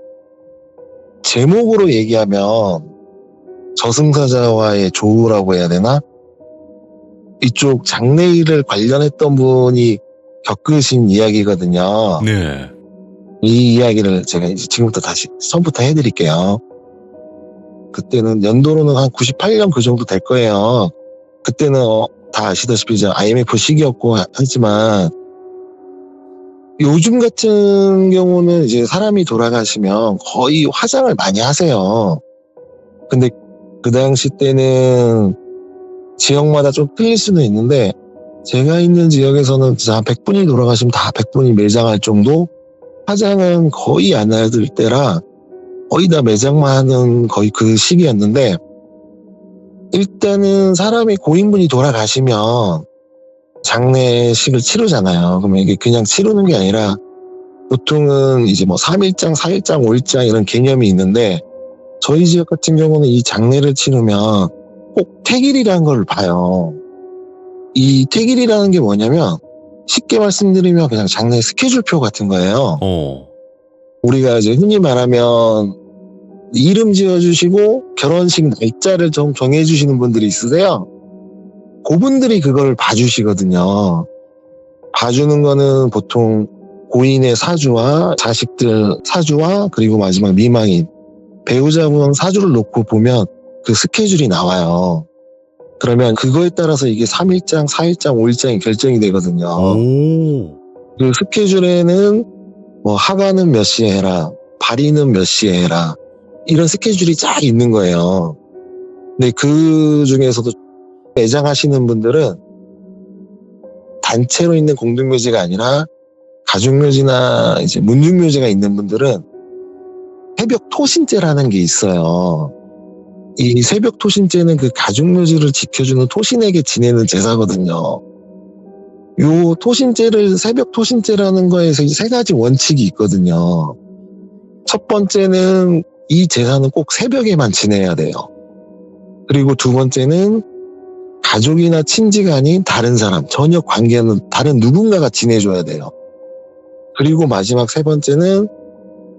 제목으로 얘기하면 저승사자와의 조우라고 해야 되나? 이쪽 장래일을 관련했던 분이 겪으신 이야기거든요. 네. 이 이야기를 제가 이제 지금부터 다시 처음부터 해드릴게요. 그때는 연도로는 한 98년 그 정도 될 거예요. 그때는 다 아시다시피 이제 IMF 시기였고 하지만 요즘 같은 경우는 이제 사람이 돌아가시면 거의 화장을 많이 하세요. 근데 그 당시 때는 지역마다 좀 틀릴 수는 있는데 제가 있는 지역에서는 진짜 한 100분이 돌아가시면 다 100분이 매장할 정도 화장은 거의 안 하들 때라 거의 다 매장만 하는 거의 그 시기였는데 일단은 사람이 고인분이 돌아가시면 장례식을 치르잖아요. 그러면 이게 그냥 치르는 게 아니라 보통은 이제 뭐 3일장, 4일장, 5일장 이런 개념이 있는데 저희 지역 같은 경우는 이 장례를 치르면 꼭 택일이라는 걸 봐요. 이 택일이라는 게 뭐냐면 쉽게 말씀드리면 그냥 장례 스케줄표 같은 거예요. 우리가 이제 흔히 말하면 이름 지어주시고 결혼식 날짜를 좀 정해주시는 분들이 있으세요. 그분들이 그걸 봐주시거든요. 봐주는 거는 보통 고인의 사주와 자식들 사주와 그리고 마지막 미망인 배우자분 사주를 놓고 보면 그 스케줄이 나와요. 그러면 그거에 따라서 이게 3일장, 4일장, 5일장이 결정이 되거든요. 그 스케줄에는 뭐 하가는 몇 시에 해라, 발의는 몇 시에 해라 이런 스케줄이 쫙 있는 거예요. 근데 그 중에서도 매장하시는 분들은 단체로 있는 공동묘지가 아니라 가족묘지나 이제 문중묘지가 있는 분들은 새벽 토신제라는 게 있어요. 이 새벽 토신제는 그 가족묘지를 지켜주는 토신에게 지내는 제사거든요. 요 토신제를 새벽 토신제라는 거에서 세 가지 원칙이 있거든요. 첫 번째는 이 제사는 꼭 새벽에만 지내야 돼요. 그리고 두 번째는 가족이나 친지가 아닌 다른 사람, 전혀 관계없는 다른 누군가가 지내줘야 돼요. 그리고 마지막 세 번째는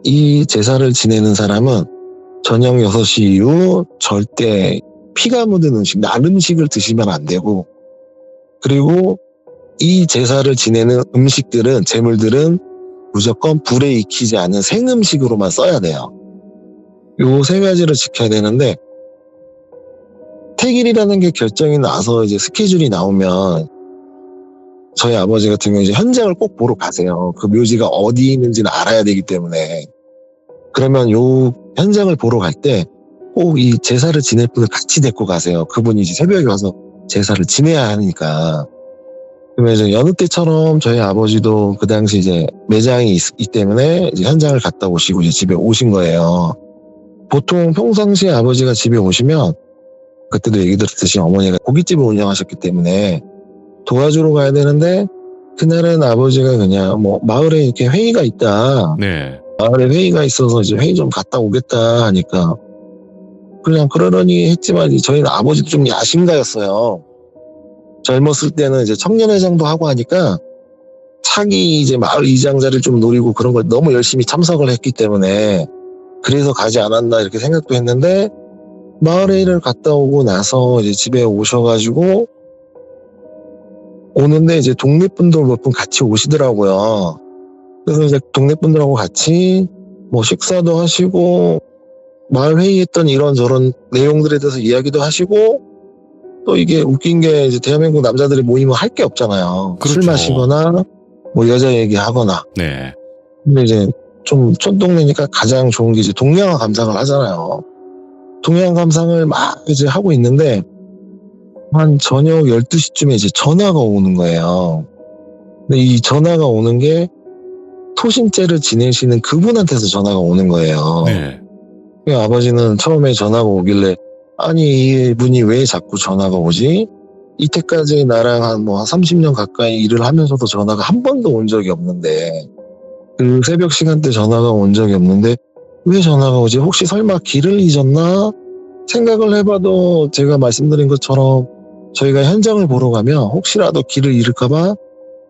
이 제사를 지내는 사람은 저녁 6시 이후 절대 피가 묻은 음식, 날 음식을 드시면 안 되고 그리고 이 제사를 지내는 음식들은, 재물들은 무조건 불에 익히지 않은 생음식으로만 써야 돼요. 요 세 가지를 지켜야 되는데 택일이라는 게 결정이 나서 이제 스케줄이 나오면 저희 아버지 같은 경우 이제 현장을 꼭 보러 가세요. 그 묘지가 어디 있는지는 알아야 되기 때문에. 그러면 요 현장을 보러 갈 때 꼭 이 제사를 지낼 분을 같이 데리고 가세요. 그분이 이제 새벽에 와서 제사를 지내야 하니까. 그러면 이제 여느 때처럼 저희 아버지도 그 당시 이제 매장이 있기 때문에 이제 현장을 갔다 오시고 이제 집에 오신 거예요. 보통 평상시에 아버지가 집에 오시면 그때도 얘기 들었듯이 어머니가 고깃집을 운영하셨기 때문에 도와주러 가야 되는데 그날은 아버지가 그냥 뭐 마을에 이렇게 회의가 있다. 네. 마을에 회의가 있어서 이제 회의 좀 갔다 오겠다 하니까 그냥 그러려니 했지만 저희는 아버지도 좀 야심가였어요. 젊었을 때는 이제 청년회장도 하고 하니까 차기 이제 마을 이장자를 좀 노리고 그런 걸 너무 열심히 참석을 했기 때문에 그래서 가지 않았나 이렇게 생각도 했는데 마을회의를 갔다 오고 나서 이제 집에 오셔가지고 오는데 이제 동네 분들 몇 분 같이 오시더라고요. 그래서 이제 동네 분들하고 같이 뭐 식사도 하시고 마을 회의했던 이런저런 내용들에 대해서 이야기도 하시고 또 이게 웃긴 게 이제 대한민국 남자들이 모이면 할 게 없잖아요. 그렇죠. 술 마시거나 뭐 여자 얘기하거나. 네. 근데 이제 좀 촌동네니까 가장 좋은 게 이제 동양화 감상을 하잖아요. 동양 감상을 막 이제 하고 있는데 한 저녁 12시쯤에 이제 전화가 오는 거예요. 근데 이 전화가 오는 게 토신제를 지내시는 그분한테서 전화가 오는 거예요. 네. 아버지는 처음에 전화가 오길래 아니 이분이 왜 자꾸 전화가 오지? 이때까지 나랑 한 30년 가까이 일을 하면서도 전화가 한 번도 온 적이 없는데 그 새벽 시간대 전화가 온 적이 없는데 왜 전화가 오지? 혹시 설마 길을 잊었나? 생각을 해봐도 제가 말씀드린 것처럼 저희가 현장을 보러 가면 혹시라도 길을 잃을까봐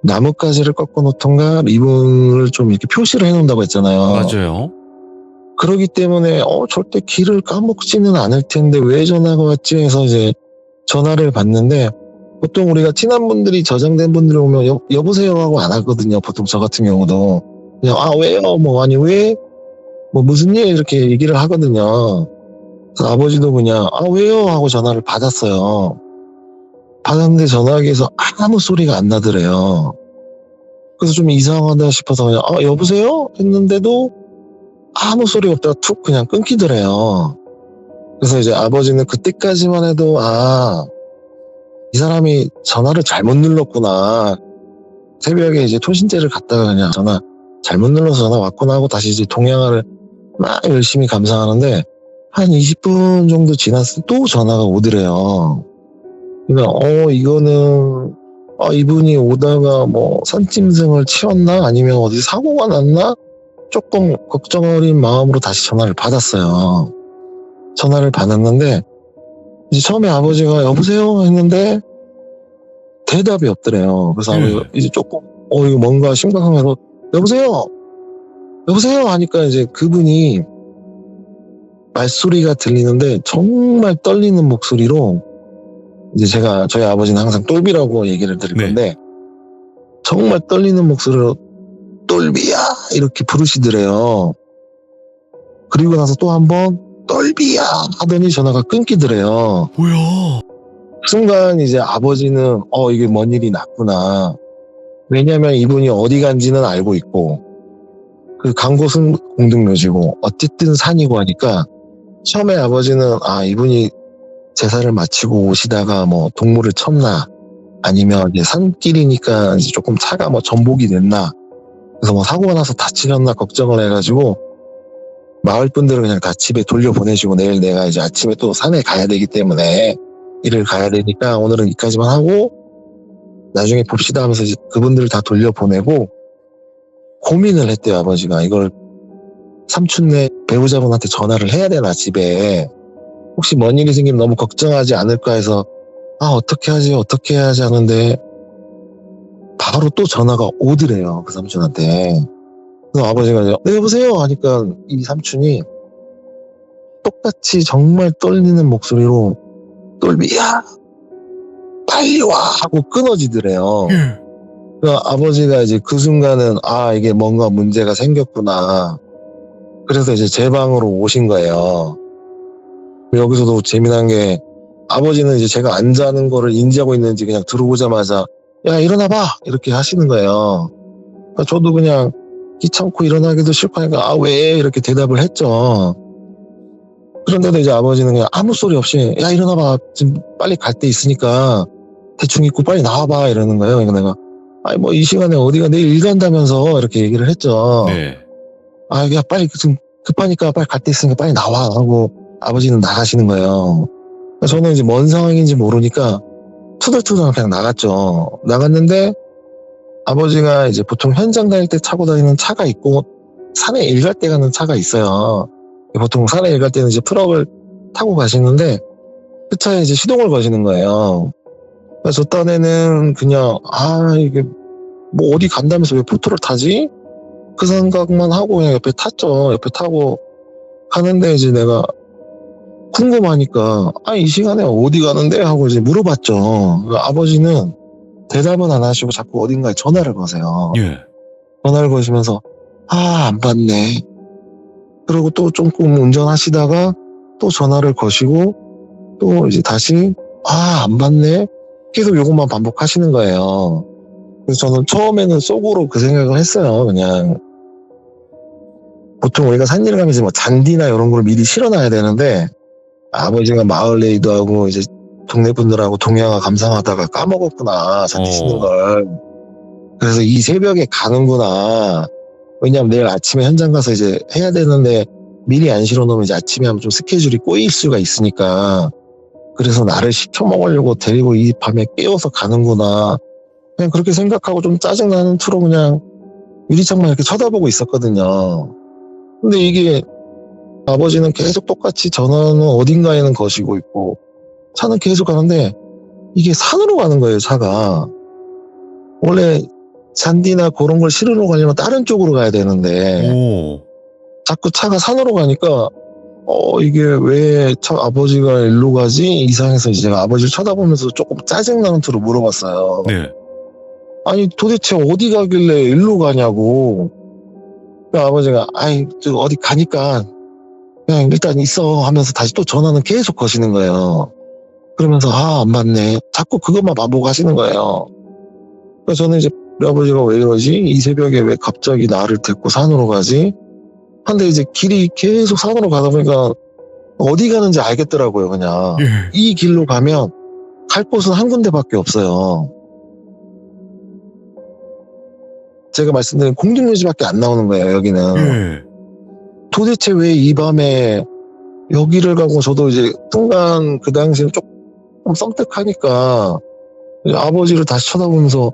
나뭇가지를 꺾어놓던가 리본을 좀 이렇게 표시를 해놓는다고 했잖아요. 맞아요. 그러기 때문에 절대 길을 까먹지는 않을 텐데 왜 전화가 왔지 해서 이제 전화를 받는데 보통 우리가 친한 분들이 저장된 분들이 오면 여보세요 하고 안 하거든요. 보통 저 같은 경우도 그냥 왜요? 아니 왜? 무슨 일 이렇게 얘기를 하거든요. 그래서 아버지도 그냥 왜요? 하고 전화를 받았어요. 받았는데 전화기에서 아무 소리가 안 나더래요. 그래서 좀 이상하다 싶어서 그냥 여보세요? 했는데도 아무 소리 없다가 툭 그냥 끊기더래요. 그래서 이제 아버지는 그때까지만 해도 이 사람이 전화를 잘못 눌렀구나. 새벽에 이제 통신제를 갔다가 그냥 전화 잘못 눌러서 전화 왔구나 하고 다시 이제 동양화를 막 열심히 감상하는데 한 20분 정도 지났을 때 또 전화가 오더래요. 그러니까 이거는 이분이 오다가 뭐 산짐승을 치웠나 아니면 어디 사고가 났나 조금 걱정 어린 마음으로 다시 전화를 받았어요. 전화를 받았는데 이제 처음에 아버지가 여보세요 했는데 대답이 없더래요. 그래서 아버지가 이제 조금 이거 뭔가 심각하면서 여보세요 하니까 이제 그분이 말소리가 들리는데 정말 떨리는 목소리로 이제 저희 아버지는 항상 똘비라고 얘기를 드릴 건데 정말 떨리는 목소리로 똘비야 이렇게 부르시더래요. 그리고 나서 또 한 번 똘비야 하더니 전화가 끊기더래요. 뭐야? 순간 이제 아버지는 이게 뭔 일이 났구나. 왜냐면 이분이 어디 간지는 알고 있고 그 간 곳은 공동묘지고 어쨌든 산이고 하니까 처음에 아버지는 이분이 제사를 마치고 오시다가 뭐 동물을 쳤나 아니면 이제 산길이니까 이제 조금 차가 뭐 전복이 됐나 그래서 뭐 사고가 나서 다치셨나 걱정을 해가지고 마을 분들은 그냥 다 집에 돌려보내시고 내일 내가 이제 아침에 또 산에 가야 되기 때문에 일을 가야 되니까 오늘은 여기까지만 하고 나중에 봅시다 하면서 이제 그분들을 다 돌려보내고 고민을 했대요. 아버지가 이걸 삼촌네 배우자분한테 전화를 해야 되나 집에 혹시 뭔 일이 생기면 너무 걱정하지 않을까 해서 어떻게 해야지 하는데 바로 또 전화가 오더래요. 그 삼촌한테. 그래서 아버지가 네 여보세요 하니까 이 삼촌이 똑같이 정말 떨리는 목소리로 똘비야 빨리 와 하고 끊어지더래요. 그러니까 아버지가 이제 그 순간은 이게 뭔가 문제가 생겼구나. 그래서 이제 제 방으로 오신 거예요. 여기서도 재미난 게 아버지는 이제 제가 안 자는 거를 인지하고 있는지 그냥 들어오자마자 야 일어나봐 이렇게 하시는 거예요. 그러니까 저도 그냥 귀찮고 일어나기도 싫고 하니까 왜 이렇게 대답을 했죠. 그런데도 이제 아버지는 그냥 아무 소리 없이 야 일어나봐 지금 빨리 갈 데 있으니까 대충 입고 빨리 나와봐 이러는 거예요. 그러니까 내가 뭐 이 시간에 어디가 내일 일 간다면서 이렇게 얘기를 했죠. 네. 야 빨리 지금 급하니까 빨리 갈 데 있으니까 빨리 나와 하고 아버지는 나가시는 거예요. 그러니까 저는 이제 뭔 상황인지 모르니까 투덜투덜 그냥 나갔죠. 나갔는데 아버지가 이제 보통 현장 다닐 때 타고 다니는 차가 있고 산에 일 갈 때 가는 차가 있어요. 보통 산에 일 갈 때는 이제 트럭을 타고 가시는데 그 차에 이제 시동을 거시는 거예요. 그래서 저 딴에는 그냥 이게 뭐 어디 간다면서 왜 포토를 타지? 그 생각만 하고 그냥 옆에 탔죠. 옆에 타고 가는데 이제 내가 궁금하니까 이 시간에 어디 가는데? 하고 이제 물어봤죠. 아버지는 대답은 안 하시고 자꾸 어딘가에 전화를 거세요. 예. 전화를 거시면서 안 받네. 그리고 또 조금 운전하시다가 또 전화를 거시고 또 이제 다시 안 받네. 계속 요것만 반복하시는 거예요. 그래서 저는 처음에는 속으로 그 생각을 했어요. 그냥 보통 우리가 산일을 가면 이제 뭐 잔디나 이런 걸 미리 실어놔야 되는데 아버지가 마을 레이도 하고 이제 동네 분들하고 동양화 감상하다가 까먹었구나 잔디 씻는 걸. 그래서 이 새벽에 가는구나. 왜냐면 내일 아침에 현장 가서 이제 해야 되는데 미리 안 실어놓으면 이제 아침에 하면 좀 스케줄이 꼬일 수가 있으니까 그래서 나를 시켜먹으려고 데리고 이 밤에 깨워서 가는구나. 그냥 그렇게 생각하고 좀 짜증나는 투로 그냥 유리창만 이렇게 쳐다보고 있었거든요. 근데 이게 아버지는 계속 똑같이 전화는 어딘가에는 거시고 있고 차는 계속 가는데 이게 산으로 가는 거예요, 차가. 원래 잔디나 그런 걸 실으러 가려면 다른 쪽으로 가야 되는데 자꾸 차가 산으로 가니까 이게 왜 아버지가 일로 가지? 이상해서 이제 제가 아버지를 쳐다보면서 조금 짜증나는 투로 물어봤어요. 네. 아니 도대체 어디 가길래 일로 가냐고. 그러니까 아버지가 어디 가니까 그냥 일단 있어 하면서 다시 또 전화는 계속 거시는 거예요. 그러면서 안 받네. 자꾸 그것만 반복하시는 거예요. 그래서 저는 이제 우리 아버지가 왜 이러지? 이 새벽에 왜 갑자기 나를 데리고 산으로 가지? 근데 이제 길이 계속 산으로 가다 보니까 어디 가는지 알겠더라고요, 그냥. 예. 이 길로 가면 갈 곳은 한 군데밖에 없어요. 제가 말씀드린 공중요지밖에 안 나오는 거예요, 여기는. 예. 도대체 왜 이 밤에 여기를 가고, 저도 이제 순간 그 당시에 조금 섬뜩하니까 아버지를 다시 쳐다보면서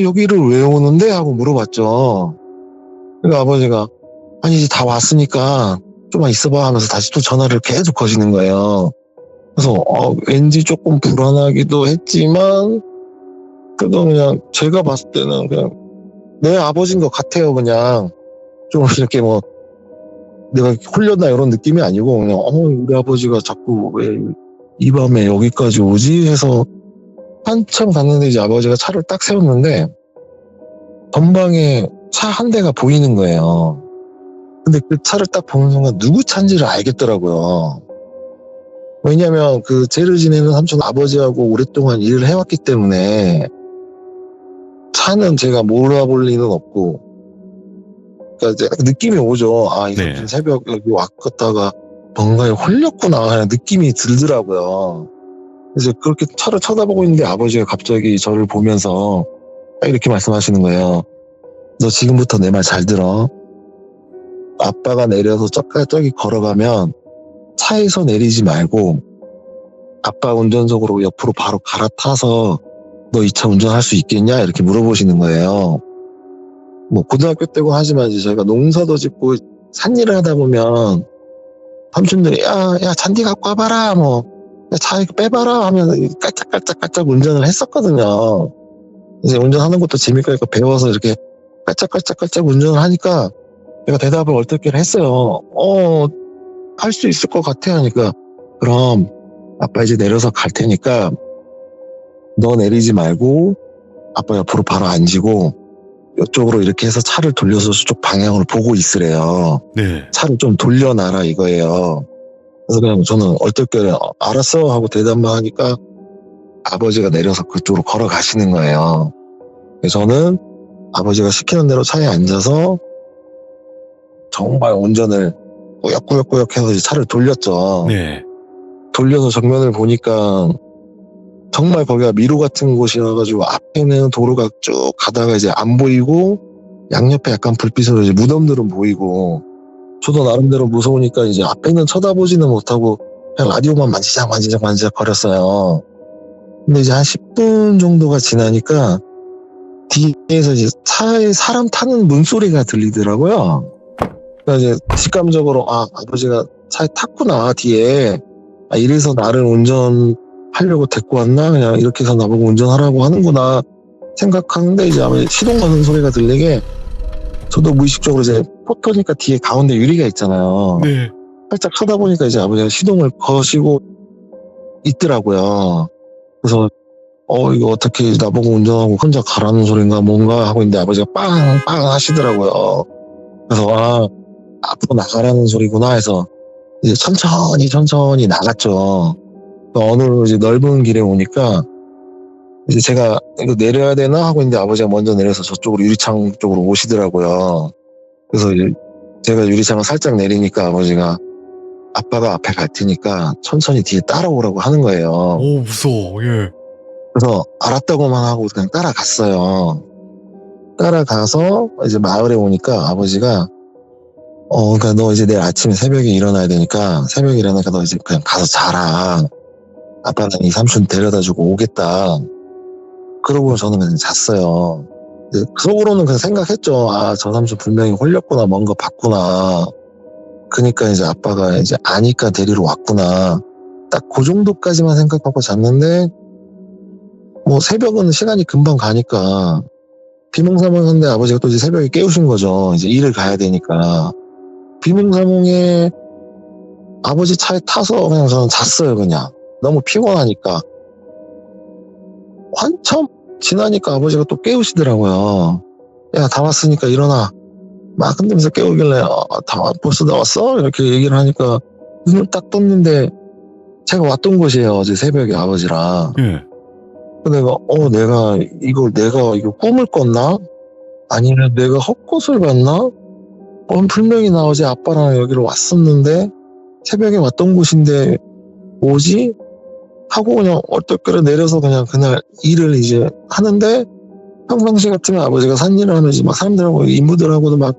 여기를 왜 오는데? 하고 물어봤죠. 그러니까 아버지가 아니 이제 다 왔으니까 좀만 있어봐 하면서 다시 또 전화를 계속 거시는 거예요. 그래서 왠지 조금 불안하기도 했지만 그래도 그냥 제가 봤을 때는 그냥 내 아버지인 것 같아요. 그냥 좀 이렇게 뭐 내가 홀렸나 이런 느낌이 아니고 그냥 우리 아버지가 자꾸 왜 이 밤에 여기까지 오지 해서 한참 갔는데 이제 아버지가 차를 딱 세웠는데 전방에 차 한 대가 보이는 거예요. 근데 그 차를 딱 보는 순간 누구 차인지를 알겠더라고요. 왜냐면 그 죄를 지내는 삼촌 아버지하고 오랫동안 일을 해왔기 때문에 차는 제가 몰아볼 리는 없고, 그러니까 이제 느낌이 오죠. 이 네. 삼촌 새벽 여기 왔다가 뭔가에 홀렸구나 하는 느낌이 들더라고요. 그래서 그렇게 차를 쳐다보고 있는데 아버지가 갑자기 저를 보면서 이렇게 말씀하시는 거예요. 너 지금부터 내 말 잘 들어. 아빠가 내려서 저기 걸어가면 차에서 내리지 말고 아빠 운전석으로 옆으로 바로 갈아타서 너 이 차 운전할 수 있겠냐? 이렇게 물어보시는 거예요. 뭐 고등학교 때고 하지만 이제 저희가 농사도 짓고 산일을 하다 보면 삼촌들이 야 잔디 갖고 와봐라 뭐 차 이거 빼봐라 하면 깔짝깔짝 운전을 했었거든요. 이제 운전하는 것도 재밌고 배워서 이렇게 깔짝깔짝 운전을 하니까 제가 대답을 어떻게 했어요. 할 수 있을 것 같아 하니까 그럼 아빠 이제 내려서 갈 테니까 너 내리지 말고 아빠 옆으로 바로 앉고 이쪽으로 이렇게 해서 차를 돌려서 저쪽 방향으로 보고 있으래요. 네. 차를 좀 돌려놔라 이거예요. 그래서 그냥 저는 얼떨결에 알았어 하고 대답만 하니까 아버지가 내려서 그쪽으로 걸어가시는 거예요. 그래서 저는 아버지가 시키는 대로 차에 앉아서 정말 운전을 꾸역꾸역 해서 차를 돌렸죠. 네. 돌려서 정면을 보니까 정말 거기가 미로 같은 곳이어가지고 앞에는 도로가 쭉 가다가 이제 안 보이고 양옆에 약간 불빛으로 이제 무덤들은 보이고 저도 나름대로 무서우니까 이제 앞에는 쳐다보지는 못하고 그냥 라디오만 만지작 거렸어요. 근데 이제 한 10분 정도가 지나니까 뒤에서 이제 차에 사람 타는 문소리가 들리더라고요. 그러니까 이제 직감적으로 아버지가 차에 탔구나 뒤에 이래서 나를 운전하려고 데리고 왔나 그냥 이렇게 해서 나보고 운전하라고 하는구나 생각하는데 이제 아버지 시동 거는 소리가 들리게 저도 무의식적으로 이제 포터니까 뒤에 가운데 유리가 있잖아요. 네. 살짝 쳐다보니까 이제 아버지가 시동을 거시고 있더라고요. 그래서 이거 어떻게 나보고 운전하고 혼자 가라는 소린가 뭔가 하고 있는데 아버지가 빵 하시더라고요. 그래서 앞으로 나가라는 소리구나 해서 이제 천천히 나갔죠. 어느 이제 넓은 길에 오니까 이제 제가 이거 내려야 되나 하고 있는데 아버지가 먼저 내려서 저쪽으로 유리창 쪽으로 오시더라고요. 그래서 이제 제가 유리창을 살짝 내리니까 아버지가 아빠가 앞에 갈 테니까 천천히 뒤에 따라오라고 하는 거예요. 오, 무서워. 예. 그래서 알았다고만 하고 그냥 따라갔어요. 따라가서 이제 마을에 오니까 아버지가 그러니까 너 이제 내일 아침에 새벽에 일어나야 되니까 새벽에 일어나니까 너 이제 그냥 가서 자라. 아빠는 이 삼촌 데려다 주고 오겠다. 그러고 저는 그냥 잤어요. 속으로는 그냥 생각했죠. 저 삼촌 분명히 홀렸구나, 뭔가 봤구나. 그러니까 이제 아빠가 이제 아니까 데리러 왔구나. 딱 그 정도까지만 생각하고 잤는데, 뭐 새벽은 시간이 금방 가니까, 비몽사몽한데 아버지가 또 이제 새벽에 깨우신 거죠. 이제 일을 가야 되니까. 비몽사몽에 아버지 차에 타서 그냥 저는 잤어요, 그냥. 너무 피곤하니까. 한참 지나니까 아버지가 또 깨우시더라고요. 야, 다 왔으니까 일어나. 막 흔들면서 깨우길래 벌써 나왔어? 이렇게 얘기를 하니까 눈을 딱 떴는데 제가 왔던 곳이에요. 어제 새벽에 아버지랑. 예. 내가 이거 꿈을 꿨나? 아니면 내가 헛것을 봤나? 분명히 나 어제 아빠랑 여기로 왔었는데 새벽에 왔던 곳인데 뭐지? 하고 그냥 얼떨결에 내려서 그냥 그날 일을 이제 하는데 평상시 같으면 아버지가 산일을 하면 이제 막 사람들하고 인부들하고도 막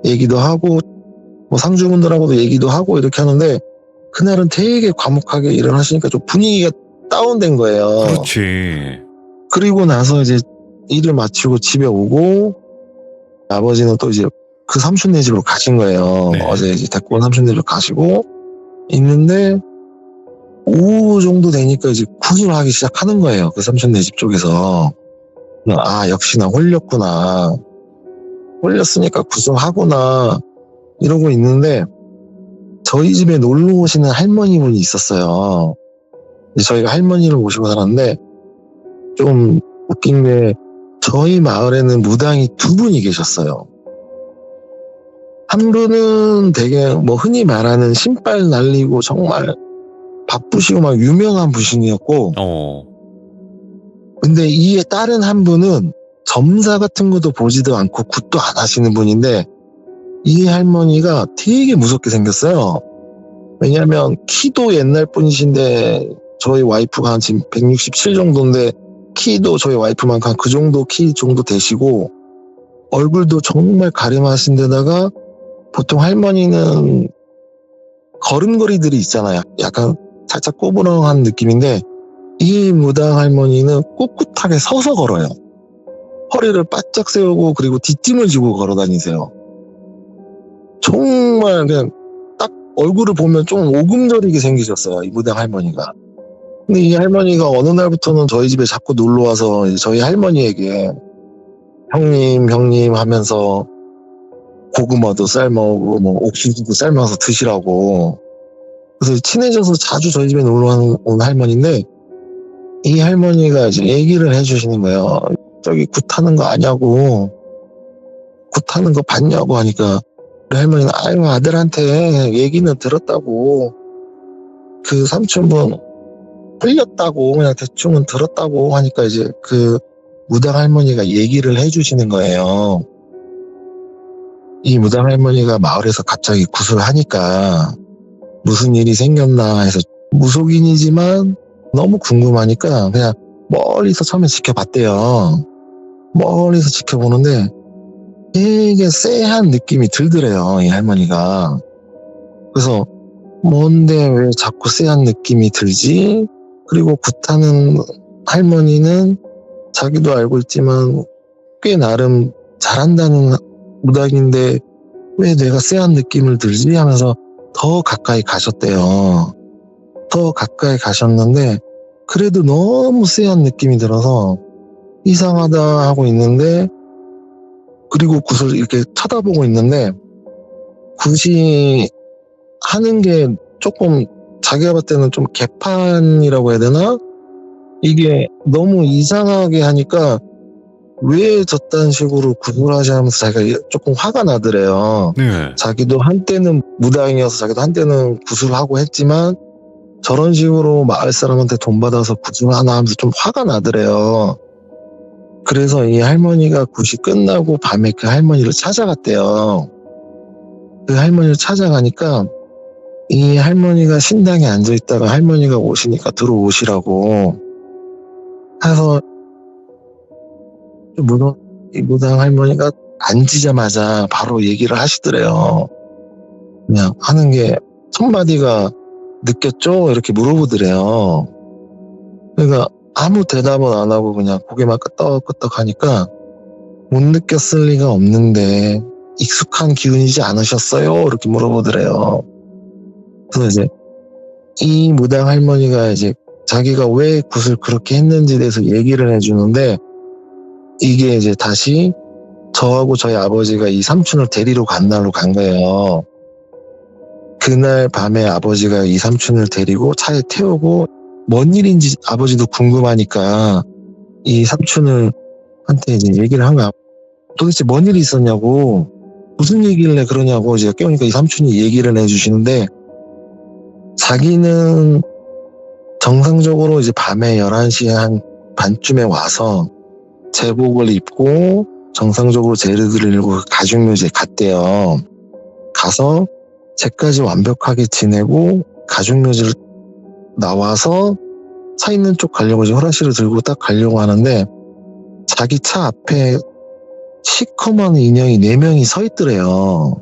얘기도 하고 뭐 상주분들하고도 얘기도 하고 이렇게 하는데 그날은 되게 과묵하게 일을 하시니까 좀 분위기가 다운된 거예요. 그렇지. 그리고 나서 이제 일을 마치고 집에 오고 아버지는 또 이제 그 삼촌네 집으로 가신 거예요. 네. 어제 이제 데리고 온 삼촌네 집으로 가시고 있는데 오후 정도 되니까 이제 구술을 하기 시작하는 거예요. 그 삼촌네 집 쪽에서. 역시나 홀렸구나. 홀렸으니까 구술하구나. 이러고 있는데 저희 집에 놀러 오시는 할머니분이 있었어요. 저희가 할머니를 모시고 살았는데 좀 웃긴 게 저희 마을에는 무당이 2분이 계셨어요. 한 분은 되게 뭐 흔히 말하는 신발 날리고 정말 바쁘시고 막 유명한 분이었고 근데 이에 다른 한 분은 점사 같은 것도 보지도 않고 굿도 안 하시는 분인데 이 할머니가 되게 무섭게 생겼어요. 왜냐면 키도 옛날 분이신데 저희 와이프가 한 지금 167 정도인데 키도 저희 와이프만큼 한 그 정도 키 정도 되시고 얼굴도 정말 가림하신 데다가 보통 할머니는 걸음걸이들이 있잖아요. 약간 살짝 꼬부랑한 느낌인데 이 무당 할머니는 꿋꿋하게 서서 걸어요. 허리를 바짝 세우고 그리고 뒷짐을 지고 걸어 다니세요. 정말 그냥 딱 얼굴을 보면 좀 오금저리게 생기셨어요. 이 무당 할머니가. 근데 이 할머니가 어느 날부터는 저희 집에 자꾸 놀러와서 저희 할머니에게 형님 하면서 고구마도 삶아오고 뭐 옥수수도 삶아서 드시라고. 그래서 친해져서 자주 저희 집에 놀러 온 할머니인데 이 할머니가 이제 얘기를 해주시는 거예요. 저기 굿하는 거 아냐고. 굿하는 거 봤냐고 하니까 우리 할머니는 아들한테 얘기는 들었다고. 그 삼촌분 흘렸다고 그냥 대충은 들었다고 하니까 이제 그 무당 할머니가 얘기를 해주시는 거예요. 이 무당 할머니가 마을에서 갑자기 구슬을 하니까 무슨 일이 생겼나 해서 무속인이지만 너무 궁금하니까 그냥 멀리서 처음에 지켜봤대요. 멀리서 지켜보는데 되게 쎄한 느낌이 들더래요, 이 할머니가. 그래서 뭔데 왜 자꾸 쎄한 느낌이 들지? 그리고 굿하는 할머니는 자기도 알고 있지만 꽤 나름 잘한다는 무당인데 왜 내가 쎄한 느낌을 들지? 하면서 더 가까이 가셨대요. 더 가까이 가셨는데 그래도 너무 쎄한 느낌이 들어서 이상하다 하고 있는데 그리고 굿을 이렇게 쳐다보고 있는데 굿이 하는 게 조금 자기가 봤을 때는 좀 개판이라고 해야 되나? 이게 너무 이상하게 하니까 왜 저딴 식으로 굿을 하지 하면서 자기가 조금 화가 나더래요. 네. 자기도 한때는 무당이어서 자기도 한때는 굿을 하고 했지만 저런 식으로 마을 사람한테 돈 받아서 굿을 하나 하면서 좀 화가 나더래요. 그래서 이 할머니가 굿이 끝나고 밤에 그 할머니를 찾아갔대요. 그 할머니를 찾아가니까 이 할머니가 신당에 앉아있다가 할머니가 오시니까 들어오시라고 해서 이 무당 할머니가 앉으자마자 바로 얘기를 하시더래요. 그냥 하는 게 첫마디가 느꼈죠? 이렇게 물어보더래요. 그러니까 아무 대답은 안 하고 그냥 고개만 끄덕끄덕 하니까 못 느꼈을 리가 없는데 익숙한 기운이지 않으셨어요? 이렇게 물어보더래요. 그래서 이제 이 무당 할머니가 이제 자기가 왜 굿을 그렇게 했는지에 대해서 얘기를 해주는데 이게 이제 다시 저하고 저희 아버지가 이 삼촌을 데리러 간 날로 간 거예요. 그날 밤에 아버지가 이 삼촌을 데리고 차에 태우고 뭔 일인지 아버지도 궁금하니까 이 삼촌을 한테 이제 얘기를 한 거야. 도대체 뭔 일이 있었냐고. 무슨 얘기를 그러냐고 이제 깨우니까 이 삼촌이 얘기를 해주시는데, 자기는 정상적으로 이제 밤에 11시 한 반쯤에 와서 제복을 입고 정상적으로 제르드를 일고 가죽묘지에 갔대요. 가서 제까지 완벽하게 지내고 가죽묘지를 나와서 차 있는 쪽 가려고 이제 호라시를 들고 딱 가려고 하는데, 자기 차 앞에 시커먼 인형이 4명이 서 있더래요.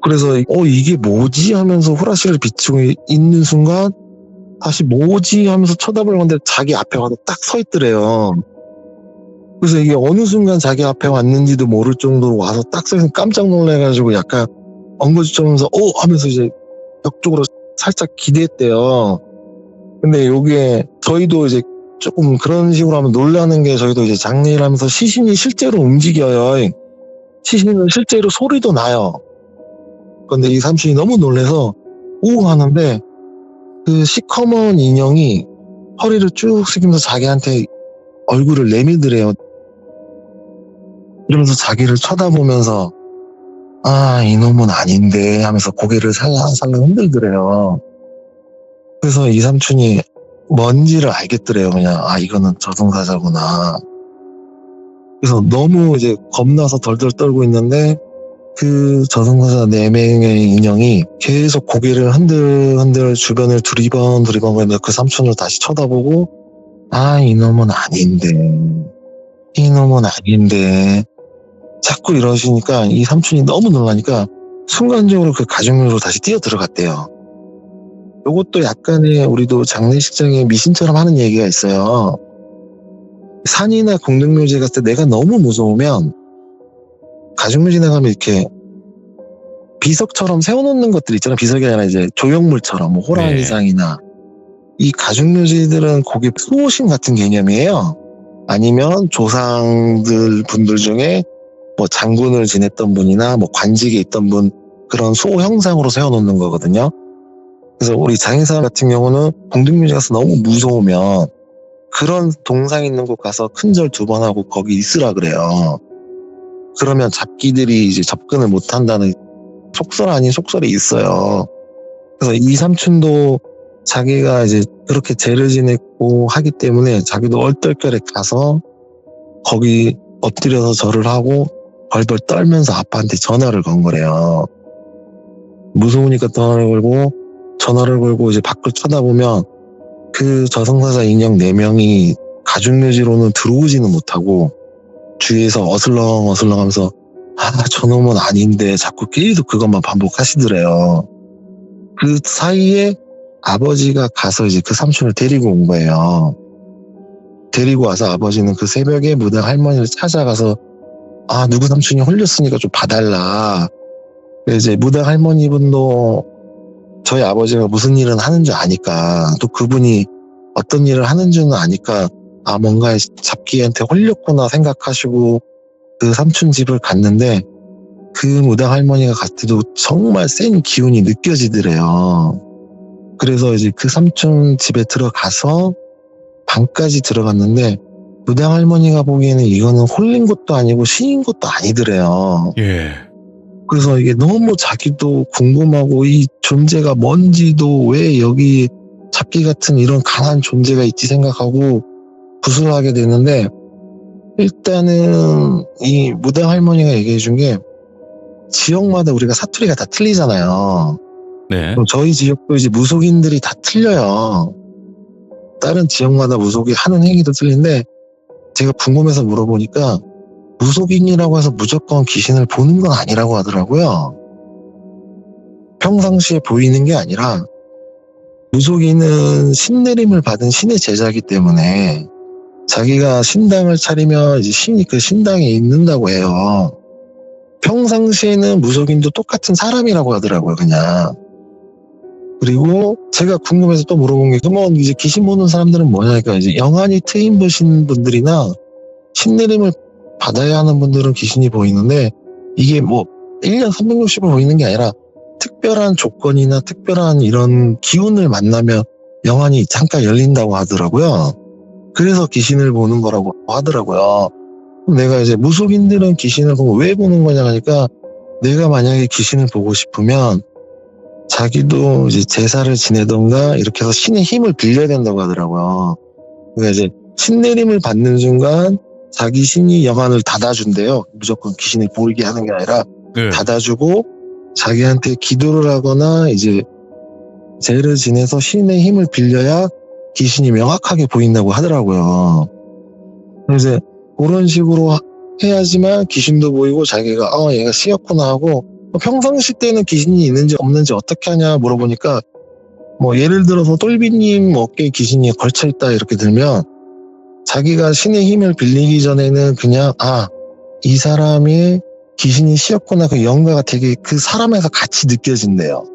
그래서 이게 뭐지 하면서 호라시를 비추고 있는 순간 다시 뭐지 하면서 쳐다보려고 하는데 자기 앞에 와서 딱 서 있더래요. 그래서 이게 어느 순간 자기 앞에 왔는지도 모를 정도로 와서 딱 서 있으면 깜짝 놀래가지고 약간 엉거주춤하면서 하면서 이제 벽 쪽으로 살짝 기대했대요. 근데 요게 저희도 이제 조금 그런 식으로 하면 놀라는 게, 저희도 이제 장례를 하면서 시신이 실제로 움직여요. 시신은 실제로 소리도 나요. 근데 이 삼촌이 너무 놀래서 오 하는데, 그 시커먼 인형이 허리를 쭉 숙이면서 자기한테 얼굴을 내밀더래요. 이러면서 자기를 쳐다보면서 이놈은 아닌데 하면서 고개를 살랑살랑 흔들더래요. 그래서 이 삼촌이 뭔지를 알겠더래요. 그냥 이거는 저승사자구나. 그래서 너무 이제 겁나서 덜덜 떨고 있는데, 그 저승사자 4명의 인형이 계속 고개를 흔들흔들 주변을 두리번 거리면서 그 삼촌을 다시 쳐다보고, 이놈은 아닌데 자꾸 이러시니까 이 삼촌이 너무 놀라니까 순간적으로 그 가죽묘로 다시 뛰어 들어갔대요. 요것도 약간의 우리도 장례식장에 미신처럼 하는 얘기가 있어요. 산이나 공동묘지 갔을 때 내가 너무 무서우면 가죽묘지 나가면 이렇게 비석처럼 세워놓는 것들 있잖아. 비석이 아니라 이제 조형물처럼 뭐 호랑이상이나. 이 가죽묘지들은 그게 수호신 같은 개념이에요. 아니면 조상들 분들 중에 뭐 장군을 지냈던 분이나 뭐 관직에 있던 분, 그런 수호 형상으로 세워놓는 거거든요. 그래서 우리 장애사 같은 경우는 공동묘지 가서 너무 무서우면 그런 동상 있는 곳 가서 큰절 2번 하고 거기 있으라 그래요. 그러면 잡기들이 이제 접근을 못 한다는 속설 아닌 속설이 있어요. 그래서 이 삼촌도 자기가 이제 그렇게 제를 지냈고 하기 때문에 자기도 얼떨결에 가서 거기 엎드려서 절을 하고 벌벌 떨면서 아빠한테 전화를 건 거래요. 무서우니까 전화를 걸고 이제 밖을 쳐다보면 그 저승사자 인형 4명이 가죽묘지로는 들어오지는 못하고 주위에서 어슬렁어슬렁 하면서 저놈은 아닌데 자꾸 계속 그것만 반복하시더래요. 그 사이에 아버지가 가서 이제 그 삼촌을 데리고 온 거예요. 데리고 와서 아버지는 그 새벽에 무당 할머니를 찾아가서 누구 삼촌이 홀렸으니까 좀 봐달라. 이제 무당 할머니분도 저희 아버지가 무슨 일을 하는 줄 아니까, 또 그분이 어떤 일을 하는 줄은 아니까 뭔가 잡기한테 홀렸구나 생각하시고 그 삼촌 집을 갔는데, 그 무당 할머니가 갔을 때도 정말 센 기운이 느껴지더래요. 그래서 이제 그 삼촌 집에 들어가서 방까지 들어갔는데, 무당 할머니가 보기에는 이거는 홀린 것도 아니고 신인 것도 아니더래요. 그래서 이게 너무 자기도 궁금하고 이 존재가 뭔지도, 왜 여기 잡기 같은 이런 강한 존재가 있지 생각하고 구슬을 하게 되는데, 일단은 이 무당 할머니가 얘기해 준 게, 지역마다 우리가 사투리가 다 틀리잖아요. 네. 그럼 저희 지역도 이제 무속인들이 다 틀려요. 다른 지역마다 무속이 하는 행위도 틀린데, 제가 궁금해서 물어보니까 무속인이라고 해서 무조건 귀신을 보는 건 아니라고 하더라고요. 평상시에 보이는 게 아니라 무속인은 신내림을 받은 신의 제자이기 때문에 자기가 신당을 차리면 이제 신이 그 신당에 있는다고 해요. 평상시에는 무속인도 똑같은 사람이라고 하더라고요, 그냥. 그리고 제가 궁금해서 또 물어본 게, 그러면 이제 귀신 보는 사람들은 뭐냐니까, 이제 영안이 트임 보신 분들이나 신내림을 받아야 하는 분들은 귀신이 보이는데, 이게 뭐 1년 360을 보이는 게 아니라 특별한 조건이나 특별한 이런 기운을 만나면 영안이 잠깐 열린다고 하더라고요. 그래서 귀신을 보는 거라고 하더라고요. 내가 이제 무속인들은 귀신을 보면 왜 보는 거냐 하니까, 내가 만약에 귀신을 보고 싶으면 자기도 이제 제사를 지내던가 이렇게 해서 신의 힘을 빌려야 된다고 하더라고요. 그러니까 이제 신내림을 받는 순간 자기 신이 영안을 닫아준대요. 무조건 귀신을 보이게 하는 게 아니라 네. 닫아주고 자기한테 기도를 하거나 이제 제를 지내서 신의 힘을 빌려야 귀신이 명확하게 보인다고 하더라고요. 그래서 그런 식으로 해야지만 귀신도 보이고 자기가 얘가 쓰였구나 하고 평상시 때는 귀신이 있는지 없는지 어떻게 하냐 물어보니까 뭐 예를 들어서 똘비님 어깨에 귀신이 걸쳐있다 이렇게 들면 자기가 신의 힘을 빌리기 전에는 그냥 이 사람이 귀신이 씌었구나 그 영가가 되게 그 사람에서 같이 느껴진대요.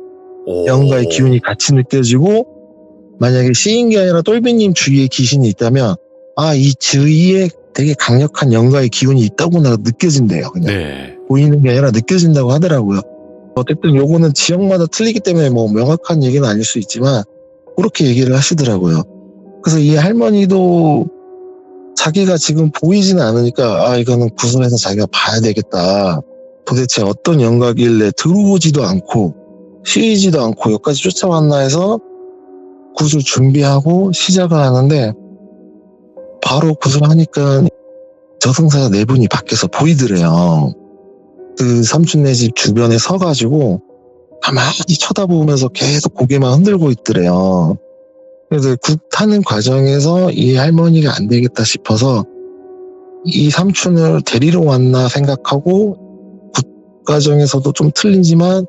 오. 영가의 기운이 같이 느껴지고 만약에 씌인 게 아니라 똘비님 주위에 귀신이 있다면 이 주위에 되게 강력한 영가의 기운이 있다고나 느껴진대요. 그냥 네. 보이는 게 아니라 느껴진다고 하더라고요. 어쨌든 요거는 지역마다 틀리기 때문에 뭐 명확한 얘기는 아닐 수 있지만 그렇게 얘기를 하시더라고요. 그래서 이 할머니도 자기가 지금 보이지는 않으니까 이거는 구슬해서 자기가 봐야 되겠다. 도대체 어떤 영가길래 들어오지도 않고 쉬지도 않고 여기까지 쫓아왔나 해서 구슬 준비하고 시작을 하는데 바로 구슬 하니까 저승사자 4분이 밖에서 보이더래요. 그 삼촌네 집 주변에 서가지고 가만히 쳐다보면서 계속 고개만 흔들고 있더래요. 그래서 타는 과정에서 이 할머니가 안 되겠다 싶어서 이 삼촌을 데리러 왔나 생각하고 굿 과정에서도 좀 틀리지만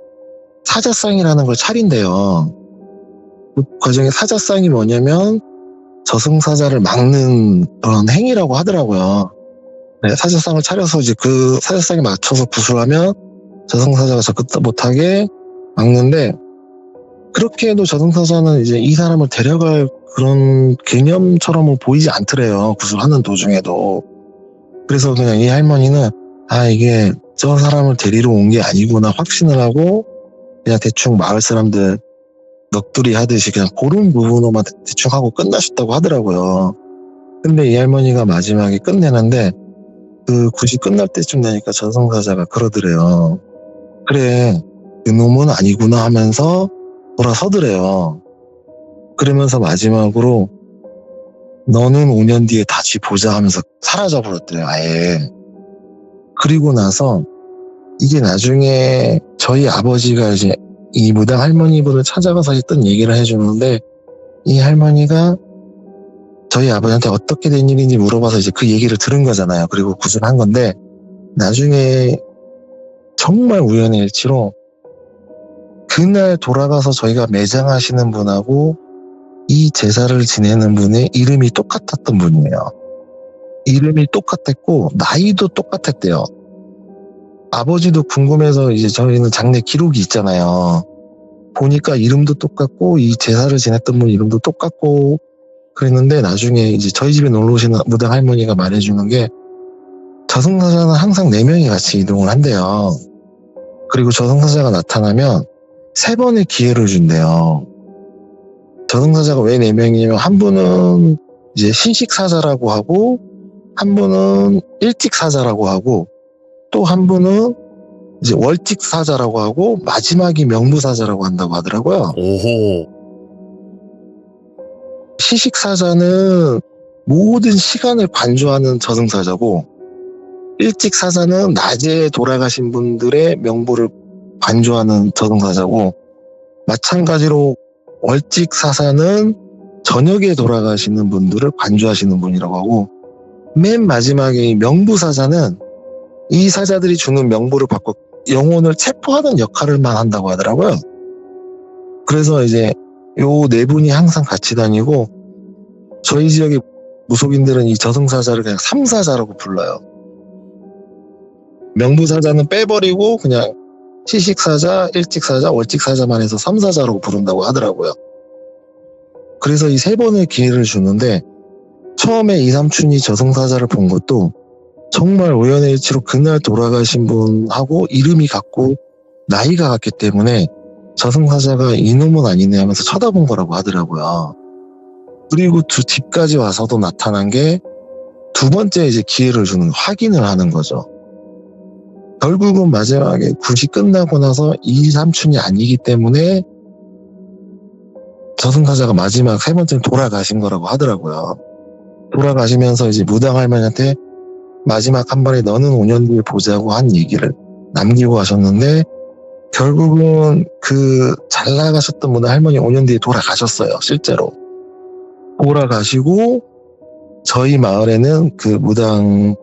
사자상이라는 걸 차린대요. 그 과정에 사자상이 뭐냐면 저승사자를 막는 그런 행위라고 하더라고요. 네, 사자상을 차려서 이제 그 사자상에 맞춰서 구슬하면 저승사자가 접근 못하게 막는데 그렇게 해도 저승사자는 이제 이 사람을 데려갈 그런 개념처럼은 보이지 않더래요. 구슬하는 도중에도. 그래서 그냥 이 할머니는 이게 저 사람을 데리러 온 게 아니구나 확신을 하고 그냥 대충 마을 사람들 넋두리 하듯이 그냥 그런 부분으로만 대충 하고 끝나셨다고 하더라고요. 근데 이 할머니가 마지막에 끝내는데 그 굿이 끝날 때쯤 되니까 저승사자가 그러더래요. 그래, 그 놈은 아니구나 하면서 돌아서더래요. 그러면서 마지막으로 너는 5년 뒤에 다시 보자 하면서 사라져버렸더래요, 아예. 그리고 나서 이게 나중에 저희 아버지가 이제 이 무당 할머니분을 찾아가서 했던 얘기를 해주는데 이 할머니가 저희 아버지한테 어떻게 된 일인지 물어봐서 이제 그 얘기를 들은 거잖아요. 그리고 구슬한 건데 나중에 정말 우연의 일치로 그날 돌아가서 저희가 매장하시는 분하고 이 제사를 지내는 분의 이름이 똑같았던 분이에요. 이름이 똑같았고 나이도 똑같았대요. 아버지도 궁금해서 이제 저희는 장례 기록이 있잖아요. 보니까 이름도 똑같고 이 제사를 지냈던 분 이름도 똑같고 그랬는데 나중에 이제 저희 집에 놀러 오시는 무당 할머니가 말해주는 게 저승사자는 항상 4명이 같이 이동을 한대요. 그리고 저승사자가 나타나면 3번의 기회를 준대요. 저승사자가 왜 4명이냐면 한 분은 이제 신식사자라고 하고 한 분은 일찍사자라고 하고 또 한 분은 이제 월직사자라고 하고 마지막이 명부사자라고 한다고 하더라고요. 오호. 시식사자는 모든 시간을 관조하는 저승사자고 일찍사자는 낮에 돌아가신 분들의 명부를 관조하는 저승사자고 마찬가지로 월직사자는 저녁에 돌아가시는 분들을 관조하시는 분이라고 하고 맨 마지막에 명부사자는 이 사자들이 주는 명부를 받고 영혼을 체포하는 역할을만 한다고 하더라고요. 그래서 이제 요 4분이 항상 같이 다니고 저희 지역의 무속인들은 이 저승사자를 그냥 삼사자라고 불러요. 명부사자는 빼버리고 그냥 시식사자, 일찍사자, 월찍사자만 해서 삼사자라고 부른다고 하더라고요. 그래서 이 3번의 기회를 주는데 처음에 이 삼촌이 저승사자를 본 것도 정말 우연의 일치로 그날 돌아가신 분하고 이름이 같고 나이가 같기 때문에 저승사자가 이놈은 아니네 하면서 쳐다본 거라고 하더라고요. 그리고 집까지 와서도 나타난 게 2번째 이제 기회를 주는 확인을 하는 거죠. 결국은 마지막에 굿이 끝나고 나서 이 삼촌이 아니기 때문에 저승사자가 마지막 세 번째는 돌아가신 거라고 하더라고요. 돌아가시면서 이제 무당 할머니한테 마지막 한 번에 너는 5년 뒤에 보자고 한 얘기를 남기고 가셨는데, 결국은 그 잘 나가셨던 무당 할머니 5년 뒤에 돌아가셨어요. 실제로 돌아가시고 저희 마을에는 그 무당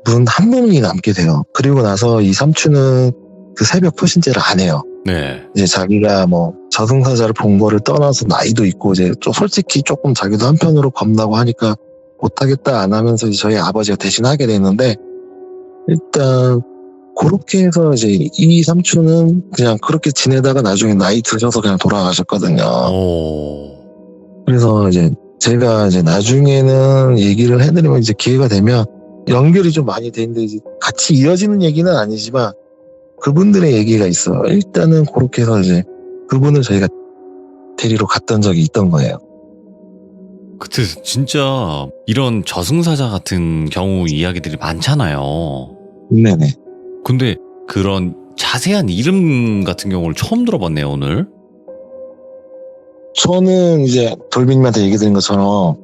분 한 분이 남게 돼요. 그리고 나서 이 삼촌은 그 새벽 포신제를 안 해요. 네. 이제 자기가 뭐 저승사자를 본 거를 떠나서 나이도 있고 이제 좀 솔직히 조금 자기도 한편으로 겁나고 하니까 못하겠다 안 하면서 이제 저희 아버지가 대신 하게 됐는데, 일단 그렇게 해서 이제 이 삼촌은 그냥 그렇게 지내다가 나중에 나이 드셔서 그냥 돌아가셨거든요. 그래서 이제 제가 이제 나중에는 얘기를 해드리면 이제 기회가 되면 연결이 좀 많이 되는데 이제 같이 이어지는 얘기는 아니지만 그분들의 얘기가 있어요. 일단은 그렇게 해서 이제 그분을 저희가 데리러 갔던 적이 있던 거예요. 그때 진짜 이런 저승사자 같은 경우 이야기들이 많잖아요. 네네. 근데 그런 자세한 이름 같은 경우를 처음 들어봤네요, 오늘. 저는 이제 돌비님한테 얘기 드린 것처럼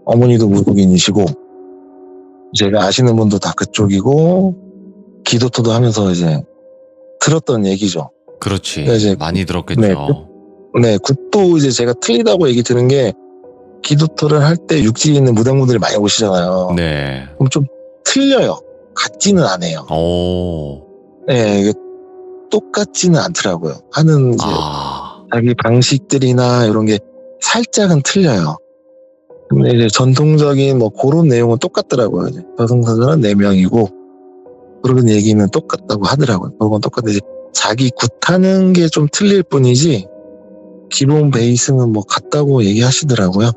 어머니도 무속인이시고 제가 아시는 분도 다 그쪽이고 기도토도 하면서 이제 들었던 얘기죠. 그렇지. 네, 이제 많이 들었겠죠. 네, 네, 굿도 이제 제가 틀리다고 얘기 드는 게 기도토를 할 때 육지에 있는 무당분들이 많이 오시잖아요. 네. 그럼 좀 틀려요. 같지는 않아요. 오. 네, 이게 똑같지는 않더라고요. 하는 이제 자기 방식들이나 이런 게 살짝은 틀려요. 근데 이제 전통적인 뭐 그런 내용은 똑같더라고요. 이제 저승사자는 4명이고 그런 얘기는 똑같다고 하더라고요. 그건 똑같은데 이제 자기 굿하는 게 좀 틀릴 뿐이지 기본 베이스는 뭐 같다고 얘기하시더라고요.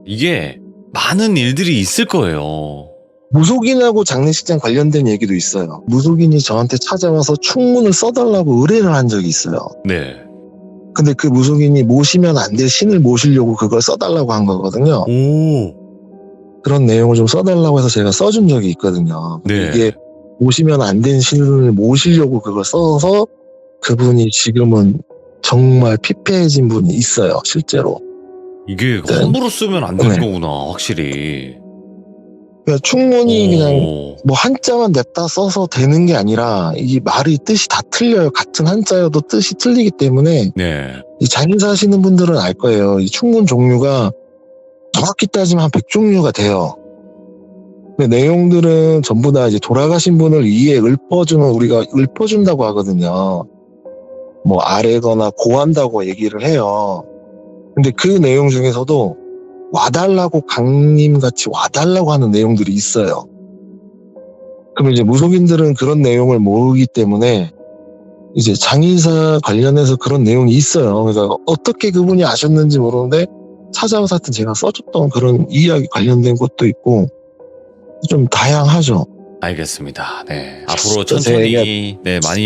이게 많은 일들이 있을 거예요. 무속인하고 장례식장 관련된 얘기도 있어요. 무속인이 저한테 찾아와서 충문을 써달라고 의뢰를 한 적이 있어요. 네. 근데 그 무속인이 모시면 안 될 신을 모시려고 그걸 써달라고 한 거거든요. 오. 그런 내용을 좀 써달라고 해서 제가 써준 적이 있거든요. 네. 이게 모시면 안 된 신을 모시려고 그걸 써서 그분이 지금은 정말 피폐해진 분이 있어요. 실제로. 이게 네. 함부로 쓰면 안 되는 네. 거구나, 확실히. 그러니까 충문이 그냥 오. 뭐 한자만 냈다 써서 되는 게 아니라 이 말이 뜻이 다 틀려요. 같은 한자여도 뜻이 틀리기 때문에 네. 이 장사 하시는 분들은 알 거예요. 이 충문 종류가 정확히 따지면 한 100종류가 돼요. 근데 내용들은 전부 다 이제 돌아가신 분을 이에 우리가 읊어준다고 하거든요. 뭐 아래거나 고한다고 얘기를 해요. 근데 그 내용 중에서도 와달라고 강림같이 와달라고 하는 내용들이 있어요. 그럼 이제 무속인들은 그런 내용을 모르기 때문에 이제 장의사 관련해서 그런 내용이 있어요. 그러니까 어떻게 그분이 아셨는지 모르는데 찾아와서 하여튼 제가 써줬던 그런 이야기 관련된 것도 있고 좀 다양하죠. 알겠습니다. 네. 앞으로 저 천천히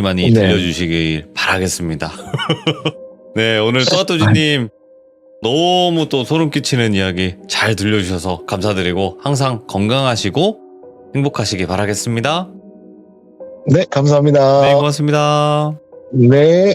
많이 네. 들려주시길 바라겠습니다. 네, 오늘 또아또지님 너무 또 소름 끼치는 이야기 잘 들려주셔서 감사드리고 항상 건강하시고 행복하시길 바라겠습니다. 네, 감사합니다. 네, 고맙습니다. 네.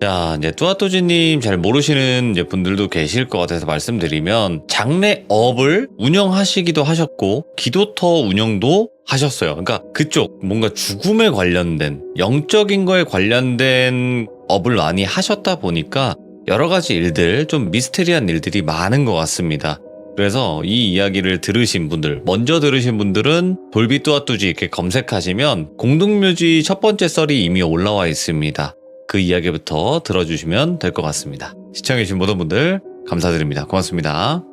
자, 이제 뚜아뚜지님 잘 모르시는 이제 분들도 계실 것 같아서 말씀드리면 장례업을 운영하시기도 하셨고 기도터 운영도 하셨어요. 그러니까 그쪽 뭔가 죽음에 관련된 영적인 거에 관련된 업을 많이 하셨다 보니까 여러 가지 일들, 좀 미스테리한 일들이 많은 것 같습니다. 그래서 이 이야기를 들으신 분들, 먼저 들으신 분들은 돌비 뚜아뚜지 이렇게 검색하시면 공동묘지 첫 번째 썰이 이미 올라와 있습니다. 그 이야기부터 들어주시면 될 것 같습니다. 시청해주신 모든 분들 감사드립니다. 고맙습니다.